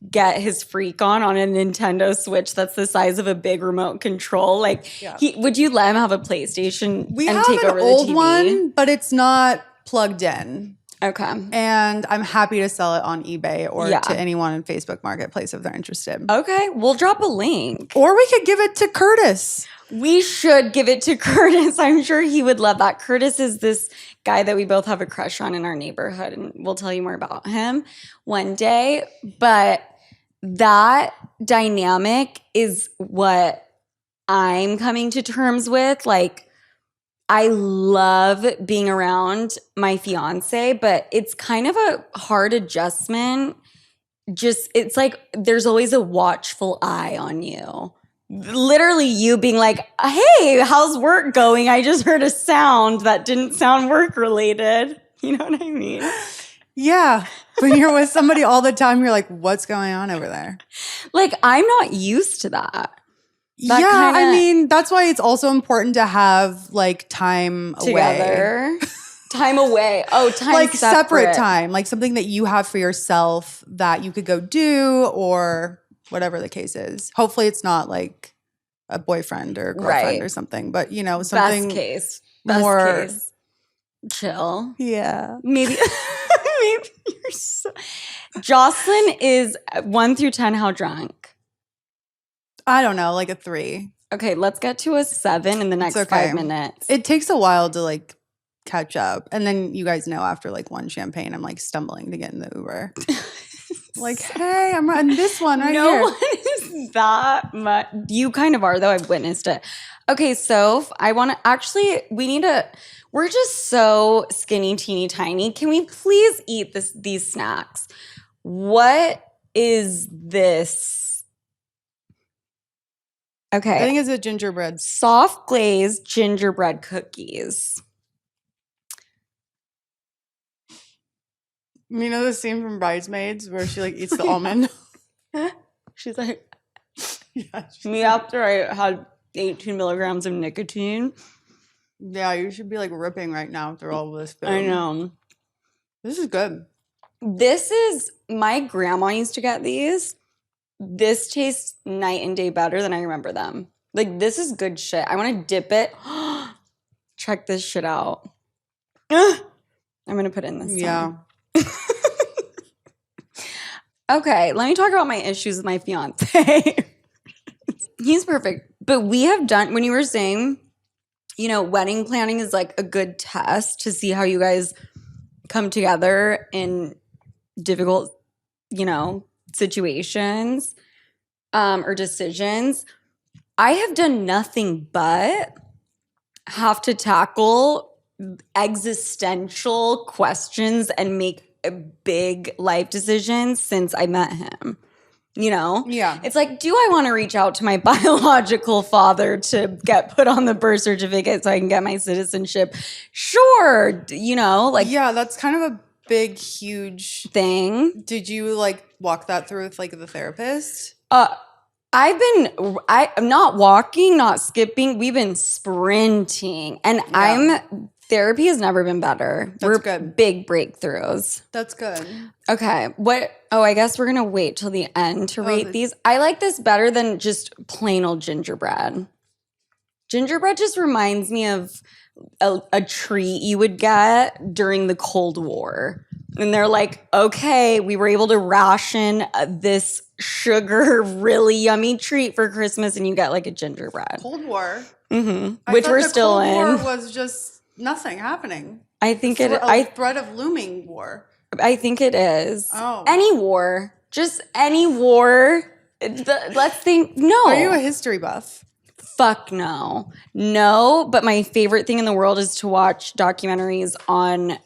get his freak on a Nintendo Switch that's the size of a big remote control. Like, would you let him have a PlayStation and take over the TV? We have an old one, but it's not plugged in. Okay. And I'm happy to sell it on eBay or to anyone in Facebook Marketplace if they're interested. Okay, we'll drop a link. Or we could give it to Curtis. We should give it to Curtis. I'm sure he would love that. Curtis is this guy that we both have a crush on in our neighborhood, and we'll tell you more about him one day. But that dynamic is what I'm coming to terms with. Like, I love being around my fiance, but it's kind of a hard adjustment. It's like there's always a watchful eye on you. Literally you being like, hey, how's work going? I just heard a sound that didn't sound work related. You know what I mean? Yeah. When you're with somebody all the time, you're like, what's going on over there? Like, I'm not used to that. I mean, that's why it's also important to have like time together. Away. Time away. Oh, time like separate time. Like something that you have for yourself that you could go do or whatever the case is. Hopefully it's not like a boyfriend or girlfriend or something, but you know, something Best more case. Chill. Yeah. Maybe you're so Jocelyn is 1 through 10 how drunk? I don't know, like a 3. Okay, let's get to a 7 in the next 5 minutes. It takes a while to like catch up. And then you guys know after like one champagne, I'm like stumbling to get in the Uber. Like, hey, I'm on this one right here. No one is that much. You kind of are, though. I've witnessed it. Okay, so we're just so skinny, teeny, tiny. Can we please eat these snacks? What is this? Okay. I think it's a gingerbread. Soft glazed gingerbread cookies. You know the scene from Bridesmaids where she like eats the almond? She's like, Yeah. me after I had 18 milligrams of nicotine. Yeah, you should be like ripping right now through all of this food. I know. This is good. This is, my grandma used to get these. This tastes night and day better than I remember them. Like, this is good shit. I want to dip it. Check this shit out. I'm going to put in this Yeah. Okay, let me talk about my issues with my fiance. He's perfect. But we have done, when you were saying, you know, wedding planning is like a good test to see how you guys come together in difficult, you know, situations or decisions. I have done nothing but have to tackle existential questions and make big life decisions since I met him. You know? Yeah. It's like, do I want to reach out to my biological father to get put on the birth certificate so I can get my citizenship? Sure. You know, like. Yeah, that's kind of a big, huge thing. Did you like walk that through with like the therapist? I'm not walking, not skipping. We've been sprinting. And therapy has never been better. That's good. Big breakthroughs. That's good. Okay. I guess we're going to wait till the end to rate these. I like this better than just plain old gingerbread. Gingerbread just reminds me of a treat you would get during the Cold War. And they're like, okay, we were able to ration this sugar, really yummy treat for Christmas, and you get like a gingerbread. Cold War? Mm-hmm. Which we're still in. Cold War was just nothing happening. I think threat of looming war. I think it is. Oh. Any war. Just any war. Let's think. No. Are you a history buff? Fuck no. No, but my favorite thing in the world is to watch documentaries on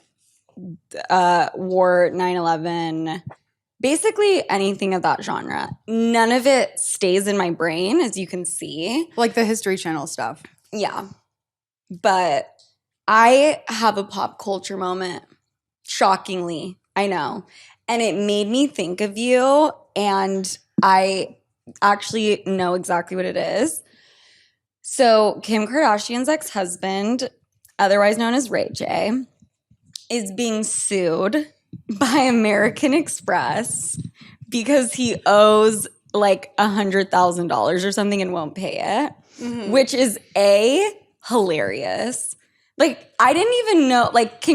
war, 9/11, basically anything of that genre. None of it stays in my brain, as you can see. Like the History Channel stuff. Yeah. But I have a pop culture moment. Shockingly, I know. And it made me think of you, and I actually know exactly what it is. So Kim Kardashian's ex-husband, otherwise known as Ray J, is being sued by American Express because he owes like $100,000 or something and won't pay it, which is hilarious. Like, I didn't even know, like,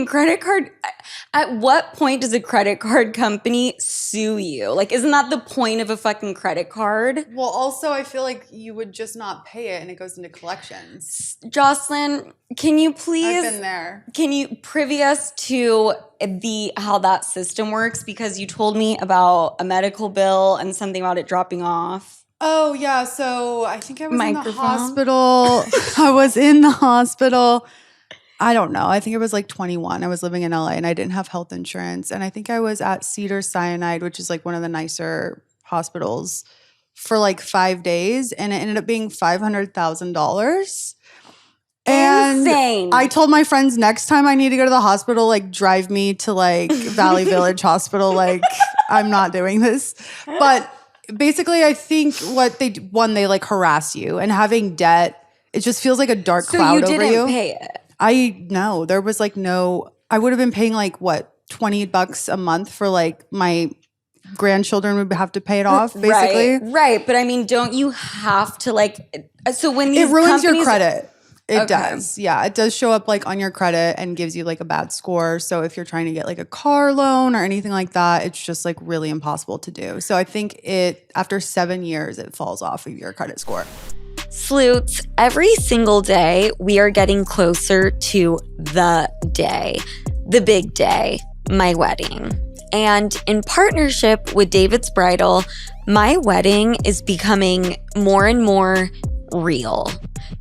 at what point does a credit card company sue you? Like, isn't that the point of a fucking credit card? Well, also, I feel like you would just not pay it and it goes into collections. Jocelyn, can you please? I've been there. Can you privy us to how that system works? Because you told me about a medical bill and something about it dropping off. Oh, yeah. So I think I was in the hospital. I was in the hospital. I don't know. I think it was like 21. I was living in LA and I didn't have health insurance. And I think I was at Cedars-Sinai, which is like one of the nicer hospitals, for like 5 days. And it ended up being $500,000. Insane. And I told my friends next time I need to go to the hospital, like drive me to like Valley Village Hospital. Like, I'm not doing this. But basically, I think what they like harass you, and having debt, it just feels like a dark cloud over you. So you didn't pay it? There was like I would have been paying like what, $20 a month for like my grandchildren would have to pay it off, basically. Right. But I mean, don't you have to like, so when these it ruins companies, your credit. It does. Yeah. It does show up like on your credit and gives you like a bad score. So if you're trying to get like a car loan or anything like that, it's just like really impossible to do. So I think after 7 years, it falls off of your credit score. Sloots, every single day, we are getting closer to the day, the big day, my wedding. And in partnership with David's Bridal, my wedding is becoming more and more real.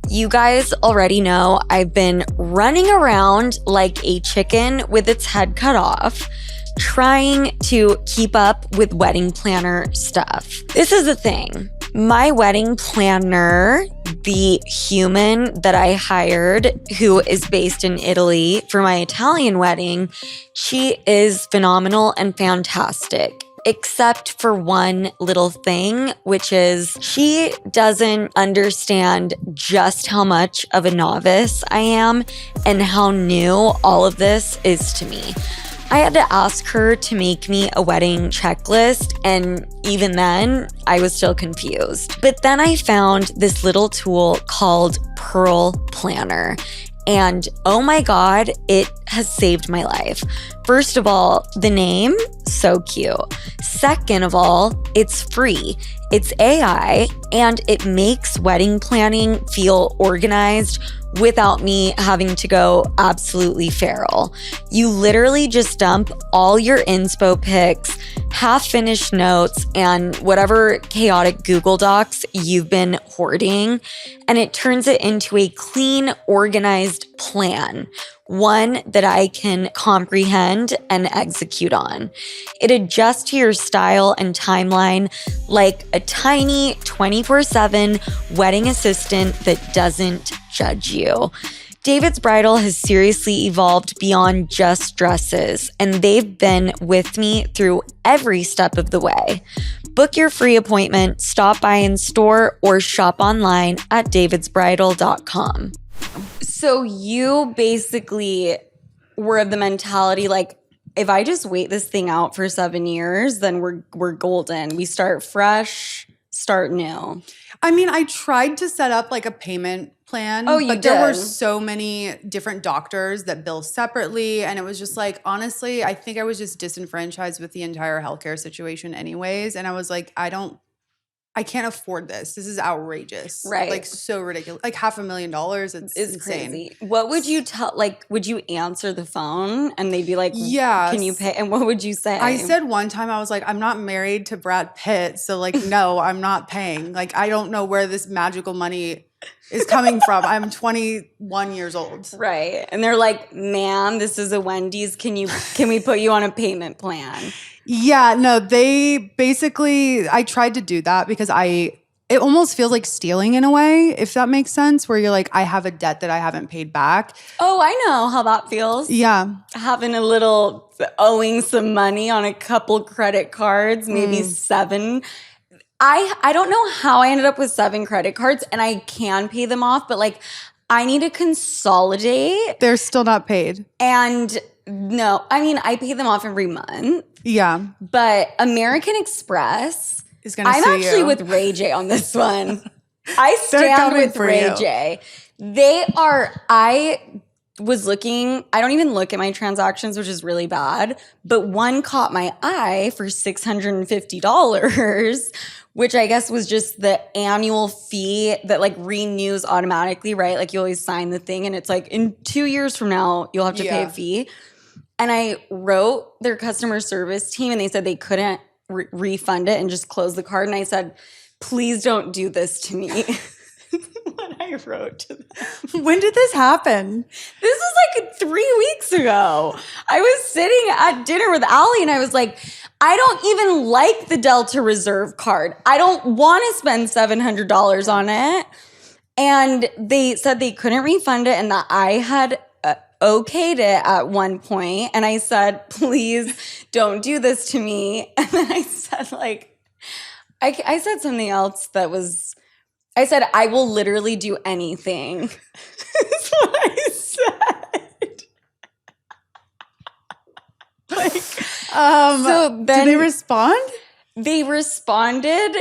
You guys already know I've been running around like a chicken with its head cut off, trying to keep up with wedding planner stuff. This is the thing. My wedding planner, the human that I hired, who is based in Italy for my Italian wedding, she is phenomenal and fantastic. Except for one little thing, which is she doesn't understand just how much of a novice I am and how new all of this is to me. I had to ask her to make me a wedding checklist, and even then, I was still confused. But then I found this little tool called Pearl Planner. And oh my God, it has saved my life. First of all, the name, so cute. Second of all, it's free. It's AI, and it makes wedding planning feel organized without me having to go absolutely feral. You literally just dump all your inspo pics, half-finished notes, and whatever chaotic Google Docs you've been hoarding, and it turns it into a clean, organized plan. One that I can comprehend and execute on. It adjusts to your style and timeline like a tiny 24/7 wedding assistant that doesn't judge you. David's Bridal has seriously evolved beyond just dresses, and they've been with me through every step of the way. Book your free appointment, stop by in store, or shop online at davidsbridal.com. So you basically were of the mentality like, if I just wait this thing out for 7 years, then we're golden. We start fresh, start new. I mean, I tried to set up like a payment plan. Oh, you but did? There were so many different doctors that bill separately. And it was just like, honestly, I think I was just disenfranchised with the entire healthcare situation anyways. And I was like, I can't afford this. This is outrageous. Right. Like so ridiculous. Like $500,000. It's insane. Crazy. What would you tell, like, would you answer the phone and they'd be like, yeah, can you pay? And what would you say? I said one time, I was like, I'm not married to Brad Pitt. So like, no, I'm not paying. Like, I don't know where this magical money is coming from. I'm 21 years old. Right. And they're like, ma'am, this is a Wendy's. Can we put you on a payment plan? Yeah, no, they basically, I tried to do that because it almost feels like stealing in a way, if that makes sense, where you're like, I have a debt that I haven't paid back. Oh, I know how that feels. Yeah. Having owing some money on a couple credit cards, maybe 7. I don't know how I ended up with 7 credit cards, and I can pay them off, but like I need to consolidate. They're still not paid. And no, I mean, I pay them off every month. Yeah. But American Express is going to sue you. I'm actually with Ray J on this one. I stand with Ray J. I was looking, I don't even look at my transactions, which is really bad, but one caught my eye for $650, which I guess was just the annual fee that like renews automatically, right? Like you always sign the thing and it's like in 2 years from now, you'll have to pay a fee. And I wrote their customer service team and they said they couldn't refund it and just close the card. And I said, please don't do this to me. When I wrote to them. When did this happen? This was like 3 weeks ago. I was sitting at dinner with Allie and I was like, I don't even like the Delta Reserve card. I don't want to spend $700 on it. And they said they couldn't refund it and that I had okayed it at one point. And I said, please don't do this to me. And then I said like, I said something else that was, I said, I will literally do anything. That's what I said. Like, so then did they respond? They responded.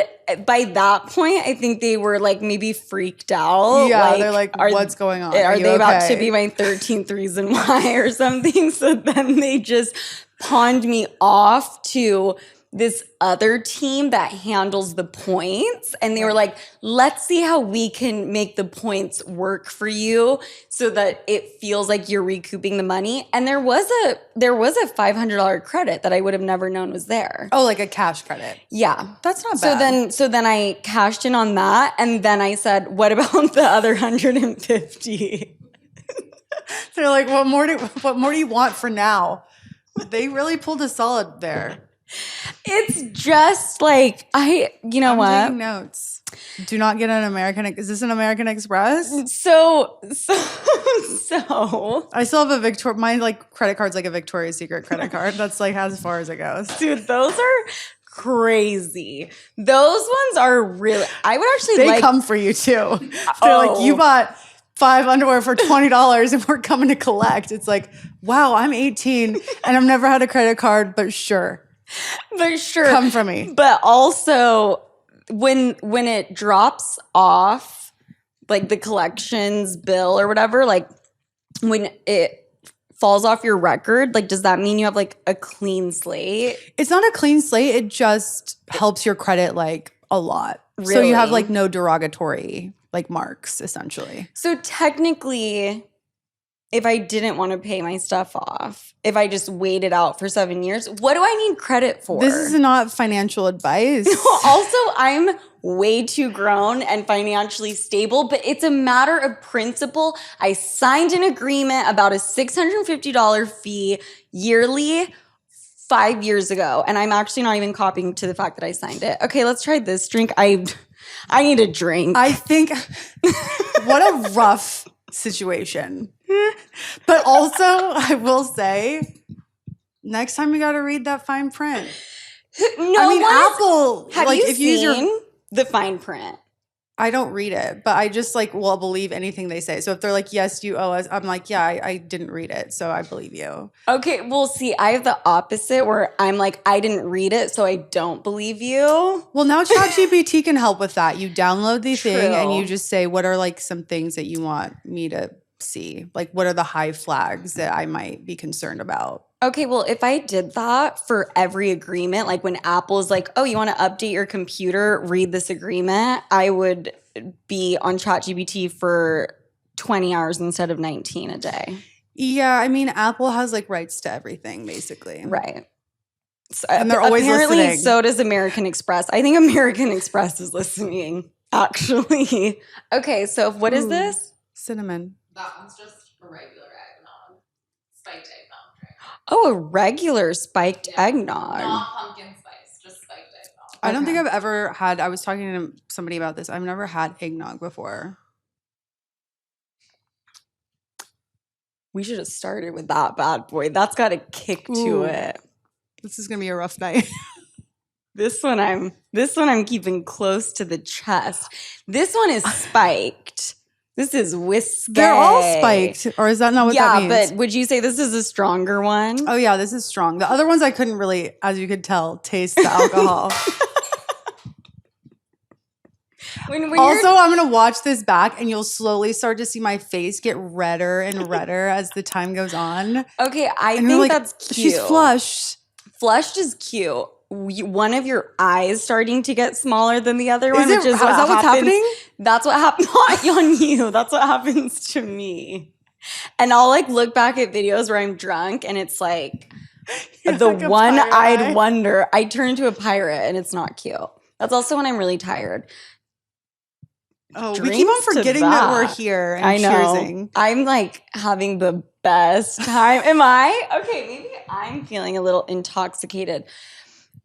By that point, I think they were like maybe freaked out. Yeah, like, they're like, what's going on? Are they about to be my 13th reason why or something? So then they just pawned me off to this other team that handles the points. And they were like, let's see how we can make the points work for you so that it feels like you're recouping the money. And there was a $500 credit that I would have never known was there. Oh, like a cash credit. Yeah. That's not bad. So then I cashed in on that. And then I said, what about the other 150? They're like, what more do you want for now? They really pulled a solid there. It's just like, I'm taking notes. Do not get an American. Is this an American Express? So. I still have a my like credit card's like a Victoria's Secret credit card. That's like as far as it goes. Dude, those are crazy. Those ones are really. I would actually They come for you too. They're like, you bought 5 underwear for $20 and we're coming to collect. It's like, wow, I'm 18 and I've never had a credit card, but sure. Come for me. But also when it drops off like the collections bill or whatever, like when it falls off your record, like does that mean you have like a clean slate? It's not a clean slate. It just helps your credit like a lot. Really? So you have like no derogatory like marks essentially. So technically, if I didn't want to pay my stuff off, if I just waited out for 7 years, what do I need credit for? This is not financial advice. Also, I'm way too grown and financially stable, but it's a matter of principle. I signed an agreement about a $650 fee yearly 5 years ago, and I'm actually not even copying to the fact that I signed it. Okay, let's try this drink. I need a drink. I think what a rough situation. But also, I will say, next time you got to read that fine print. Apple. Have like, you if you seen the fine print? I don't read it, but I just like will believe anything they say. So if they're like, yes, you owe us, I'm like, yeah, I didn't read it, so I believe you. Okay, well, see, I have the opposite where I'm like, I didn't read it, so I don't believe you. Well, now ChatGPT can help with that. You download the True. thing and you just say, what are like some things that you want me to see? Like, what are the high flags that I might be concerned about? Okay, well, if I did that for every agreement, like when Apple's like, oh, you want to update your computer, read this agreement, I would be on ChatGPT for 20 hours instead of 19 a day. Yeah, I mean, Apple has like rights to everything, basically. Right. So, And they're always apparently, listening. so does American Express. I think American Express is listening, actually. Okay, so what is this? Cinnamon. That one's just a regular eggnog. Spiked eggnog drink. Oh, a regular spiked Yeah. eggnog. Not pumpkin spice, just spiked eggnog. I don't think I've ever had, I was talking to somebody about this. I've never had eggnog before. We should have started with that bad boy. That's got a kick to Ooh. it. This is going to be a rough night. This one I'm keeping close to the chest. This one is spiked. This is whiskey. They're all spiked. Or is that not what that means? Yeah, but would you say this is a stronger one? Oh, yeah, this is strong. The other ones I couldn't really, as you could tell, taste the alcohol. Also, I'm going to watch this back and you'll slowly start to see my face get redder and redder as the time goes on. Okay, I And think like, that's cute. She's flushed. Flushed is cute. One of your eyes starting to get smaller than the other one, Is which is that what's happening? That's what happened. Not on you. That's what happens to me. And I'll like look back at videos where I'm drunk and it's like the like a one-eyed pirate eye. wonder. I turn into a pirate and it's not cute. That's also when I'm really tired. Oh, we keep on Drinks to forgetting that we're here and I know. cheersing. I'm like having the best time. Am I? Okay, maybe I'm feeling a little intoxicated.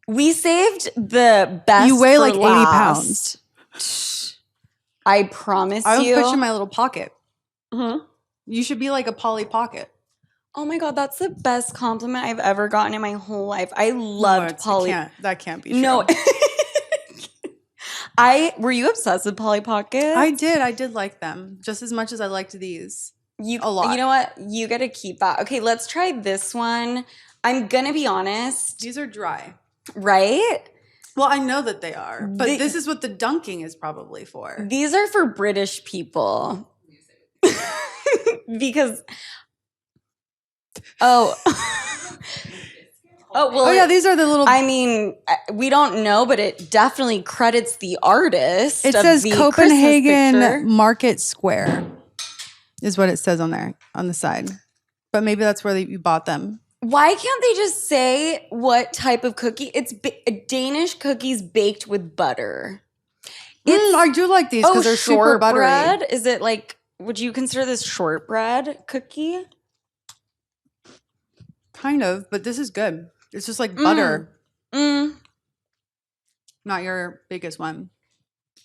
We saved the best. You weigh for like 80 last. pounds. I promise I you. would put you in my little pocket. Mhm. You should be like a Polly Pocket. Oh my God, that's the best compliment I've ever gotten in my whole life. I loved Polly. That can't be true. No. Were you obsessed with Polly Pockets? I did like them just as much as I liked these. A lot. You know what? You got to keep that. Okay, let's try this one. I'm going to be honest. These are dry. Right? Well, I know that they are, but this is what the dunking is probably for. These are for British people. Because, oh, well. Oh yeah, these are the little. I mean, we don't know, but it definitely credits the artist. It of says the Christmas picture. Copenhagen Market Square, is what it says on there on the side. But maybe that's where you bought them. Why can't they just say what type of cookie? It's Danish cookies baked with butter. I do like these because they're super buttery. Shortbread? Is it like? Would you consider this shortbread cookie? Kind of, but this is good. It's just like butter. Mm. Not your biggest one.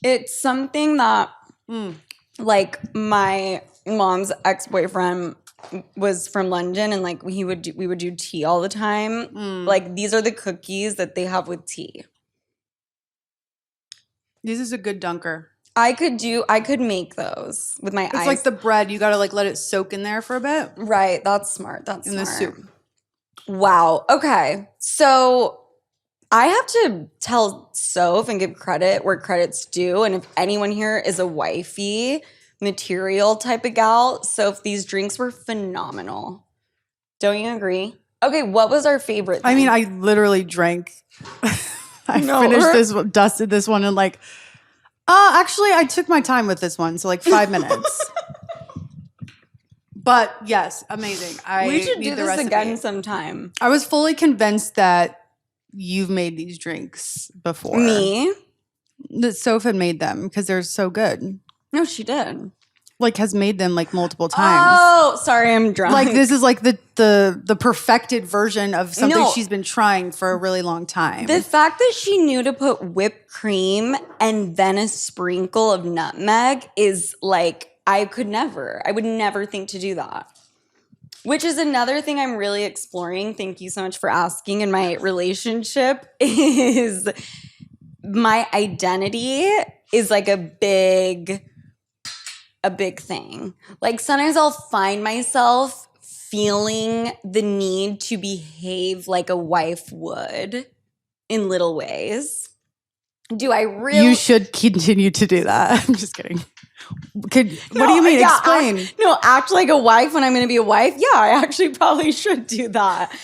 It's something that, like, my mom's ex-boyfriend was from London, and like we would do tea all the time. Like, these are the cookies that they have with tea. This is a good dunker. I could make those with my eyes. It's like the bread. You got to like let it soak in there for a bit. Right. That's smart. That's in smart. the soup. Wow. Okay. So I have to tell Soph and give credit where credit's due. And if anyone here is a wifey material type of gal, Soph, these drinks were phenomenal. Don't you agree? Okay. What was our favorite thing? I mean, I literally drank. Finished this, dusted this one, and like, actually, I took my time with this one, so like 5 minutes. But yes, amazing. We should do this again sometime. I was fully convinced that you've made these drinks before. Me? That Soph had made them because they're so good. No, she did. Like, has made them like multiple times. Oh, sorry, I'm drunk. Like, this is like the perfected version of something she's been trying for a really long time. The fact that she knew to put whipped cream and then a sprinkle of nutmeg is like, I would never think to do that. Which is another thing I'm really exploring. Thank you so much for asking. In my relationship is my identity is like a big thing. Like, sometimes I'll find myself feeling the need to behave like a wife would in little ways. Do I really? You should continue to do that. I'm just kidding. What do you mean? Yeah, Explain. Act like a wife when I'm going to be a wife. Yeah, I actually probably should do that.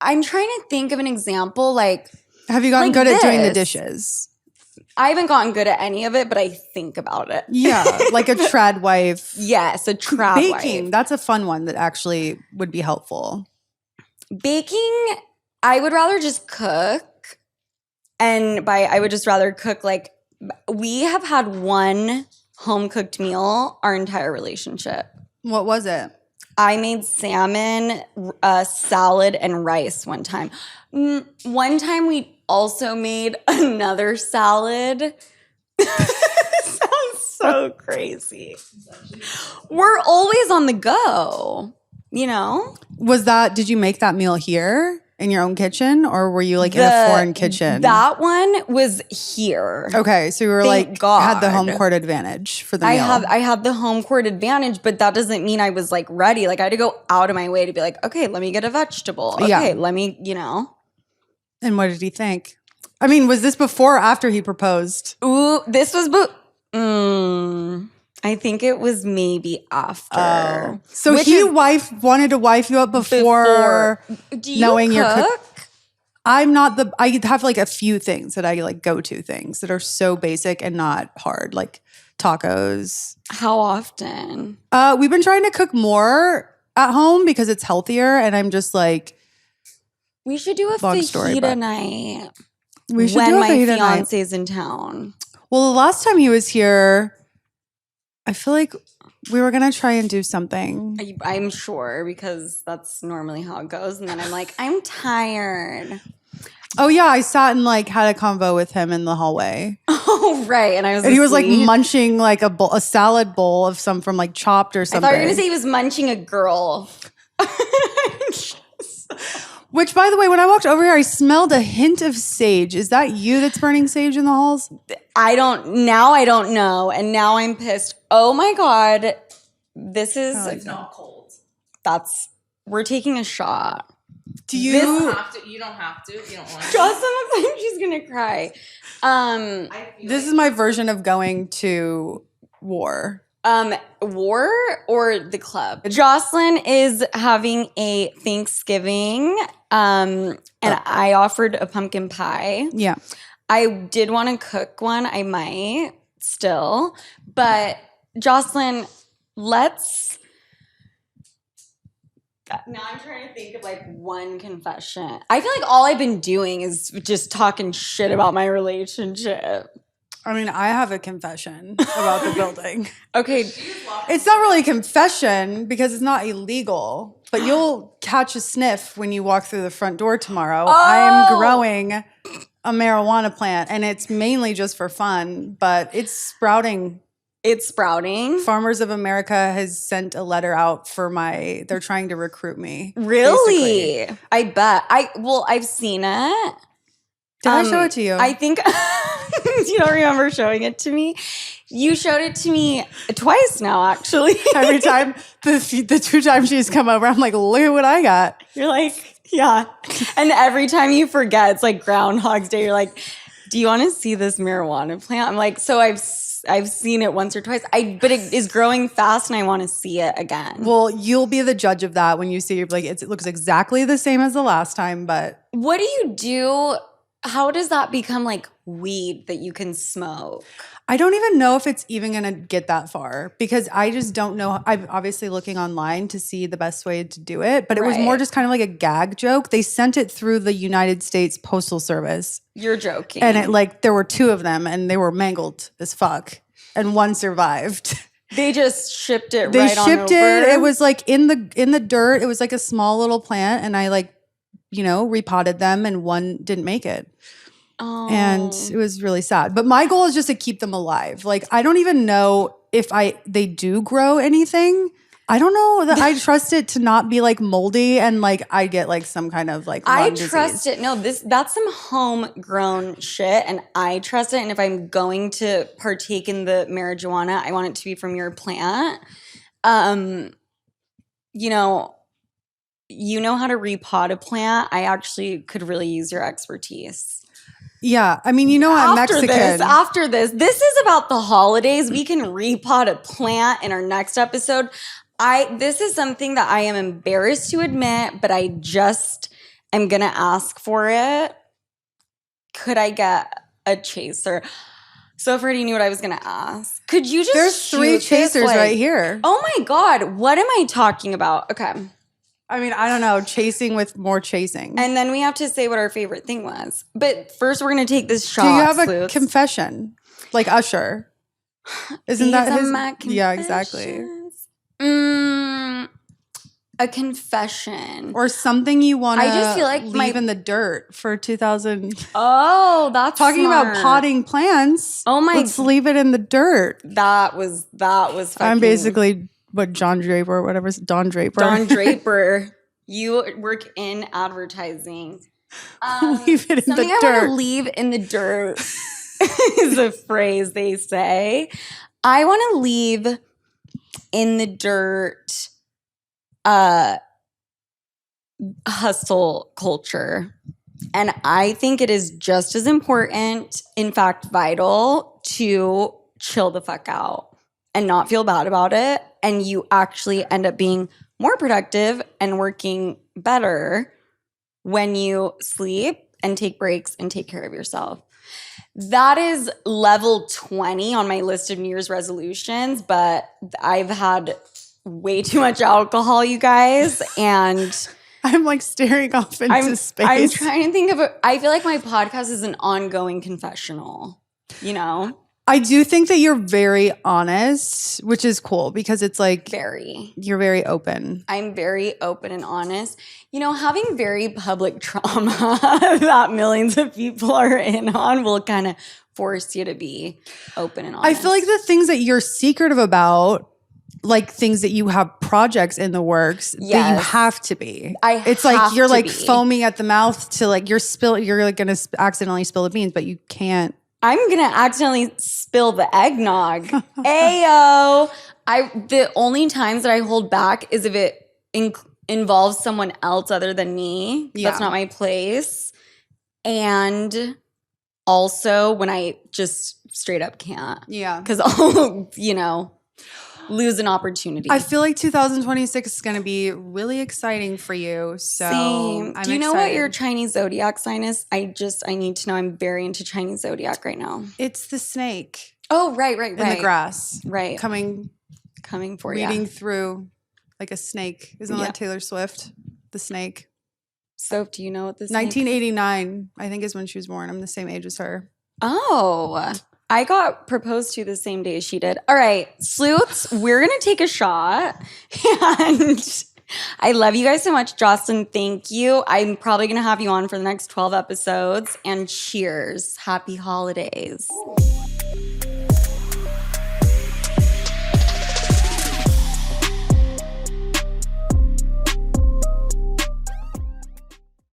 I'm trying to think of an example. Like, have you gotten good at doing the dishes? I haven't gotten good at any of it, but I think about it. Yeah, like a trad wife. Yes, a trad Baking, wife. that's a fun one that actually would be helpful. Baking, I would rather just cook. And I would just rather cook, like, we have had one home-cooked meal our entire relationship. What was it? I made salmon, salad, and rice one time. One time we also made another salad. Sounds so crazy. We're always on the go, you know? Did you make that meal here in your own kitchen, or were you like in a foreign kitchen? That one was here. Okay, so you were Thank God. had the home court advantage for the meal. I had the home court advantage, but that doesn't mean I was like ready. Like, I had to go out of my way to be like, okay, let me get a vegetable. Okay, let me, you know. And what did he think? I mean, was this before or after he proposed? Ooh, this was I think it was maybe after. So wanted to wife you up before Do you knowing cook? your cook. I have like a few things that I like go-to things that are so basic and not hard, like tacos. How often? We've been trying to cook more at home because it's healthier, and I'm just like, we should do a fajita night. We should when do a my fajita night. fiance's in town. Well, the last time he was here, I feel like we were going to try and do something. I'm sure, because that's normally how it goes. And then I'm like, I'm tired. Oh, yeah. I sat and like had a convo with him in the hallway. Oh, right. And he was like munching like a salad bowl of some from like Chopped or something. I thought you were going to say he was munching a girl. Which, by the way, when I walked over here, I smelled a hint of sage. Is that you that's burning sage in the halls? I don't know. And now I'm pissed. Oh my God. This is It's not cold. We're taking a shot. You don't have to. You don't want to. Jocelyn looks like she's gonna cry. This is my version of going to war. War or the club? Jocelyn is having a Thanksgiving, and I offered a pumpkin pie. Yeah. I did want to cook one. I might still. But Jocelyn, let's... Now I'm trying to think of like one confession. I feel like all I've been doing is just talking shit about my relationship. I mean, I have a confession about the building. Okay. It's not really a confession because it's not illegal, but you'll catch a sniff when you walk through the front door tomorrow. I am growing a marijuana plant, and it's mainly just for fun, but it's sprouting. It's sprouting. Farmers of America has sent a letter out for they're trying to recruit me. Really? Basically. I bet. I've seen it. Did I show it to you? I think you don't remember showing it to me. You showed it to me twice now, actually. Every time, the 2 times she's come over, I'm like, look at what I got. You're like, yeah. And every time you forget, it's like Groundhog's Day. You're like, do you want to see this marijuana plant? I'm like, so I've seen it once or twice. But it is growing fast, and I want to see it again. Well, you'll be the judge of that when you see it. Like it looks exactly the same as the last time, but what do you do? How does that become like weed that you can smoke? I don't even know if it's even going to get that far because I just don't know. I'm obviously looking online to see the best way to do it, but it was more just kind of like a gag joke. They sent it through the United States Postal Service. You're joking. And there were 2 of them and they were mangled as fuck. And 1 survived. They just shipped it They right on over? shipped it. It was like in the dirt. It was like a small little plant and I repotted them and 1 didn't make it. Oh. And it was really sad. But my goal is just to keep them alive. Like I don't even know if they do grow anything. I don't know that I trust it to not be like moldy and like I get like some kind of like lung disease. Trust it. No, that's some homegrown shit and I trust it. And if I'm going to partake in the marijuana, I want it to be from your plant. You know how to repot a plant. I actually could really use your expertise. Yeah, I mean, I'm Mexican. After this is about the holidays. We can repot a plant in our next episode. This is something that I am embarrassed to admit, but I just am going to ask for it. Could I get a chaser? So if already knew what I was going to ask. Could you just There's 3 chasers right here. Oh my God. What am I talking about? Okay. I mean, I don't know. Chasing with more chasing. And then we have to say what our favorite thing was. But first we're going to take this shot. Do you have a sloots. confession? Like Usher. Isn't that his? Yeah, exactly. A confession. Or something you want to I just feel like leave in the dirt for 2000. Oh, that's talking smart. about potting plants. Oh my. Let's leave it in the dirt. That was fucking. I'm basically what John Draper or whatever. Don Draper. Don Draper. You work in advertising. Leave it in something the I dirt. want to leave in the dirt is a phrase they say. I want to leave in the dirt hustle culture. And I think it is just as important, in fact, vital, to chill the fuck out and not feel bad about it. And you actually end up being more productive and working better when you sleep and take breaks and take care of yourself. That is level 20 on my list of New Year's resolutions, but I've had way too much alcohol, you guys, and I'm like staring off into space. I'm trying to think of it. I feel like my podcast is an ongoing confessional, I do think that you're very honest, which is cool because it's like you're very open. I'm very open and honest. Having very public trauma that millions of people are in on will kind of force you to be open and honest. I feel like the things that you're secretive about, like things that you have projects in the works, that you have to be. It's like you're like foaming at the mouth to like you're like going to accidentally spill the beans, but you can't. I'm gonna accidentally spill the eggnog. Ayo. The only times that I hold back is if it involves someone else other than me. Yeah. That's not my place. And also when I just straight up can't. Yeah. Because I'll, lose an opportunity. I feel like 2026 is going to be really exciting for you. So Same. Do you know what your Chinese zodiac sign is? I need to know. I'm very into Chinese zodiac right now. It's the snake. Oh, right. In the grass. Right. Coming for you. Reading through like a snake. Isn't that Taylor Swift? The snake. So do you know what this 1989, I think, is when she was born. I'm the same age as her. Oh, I got proposed to the same day as she did. All right, sloots, we're going to take a shot. And I love you guys so much, Jocelyn. Thank you. I'm probably going to have you on for the next 12 episodes. And cheers. Happy holidays.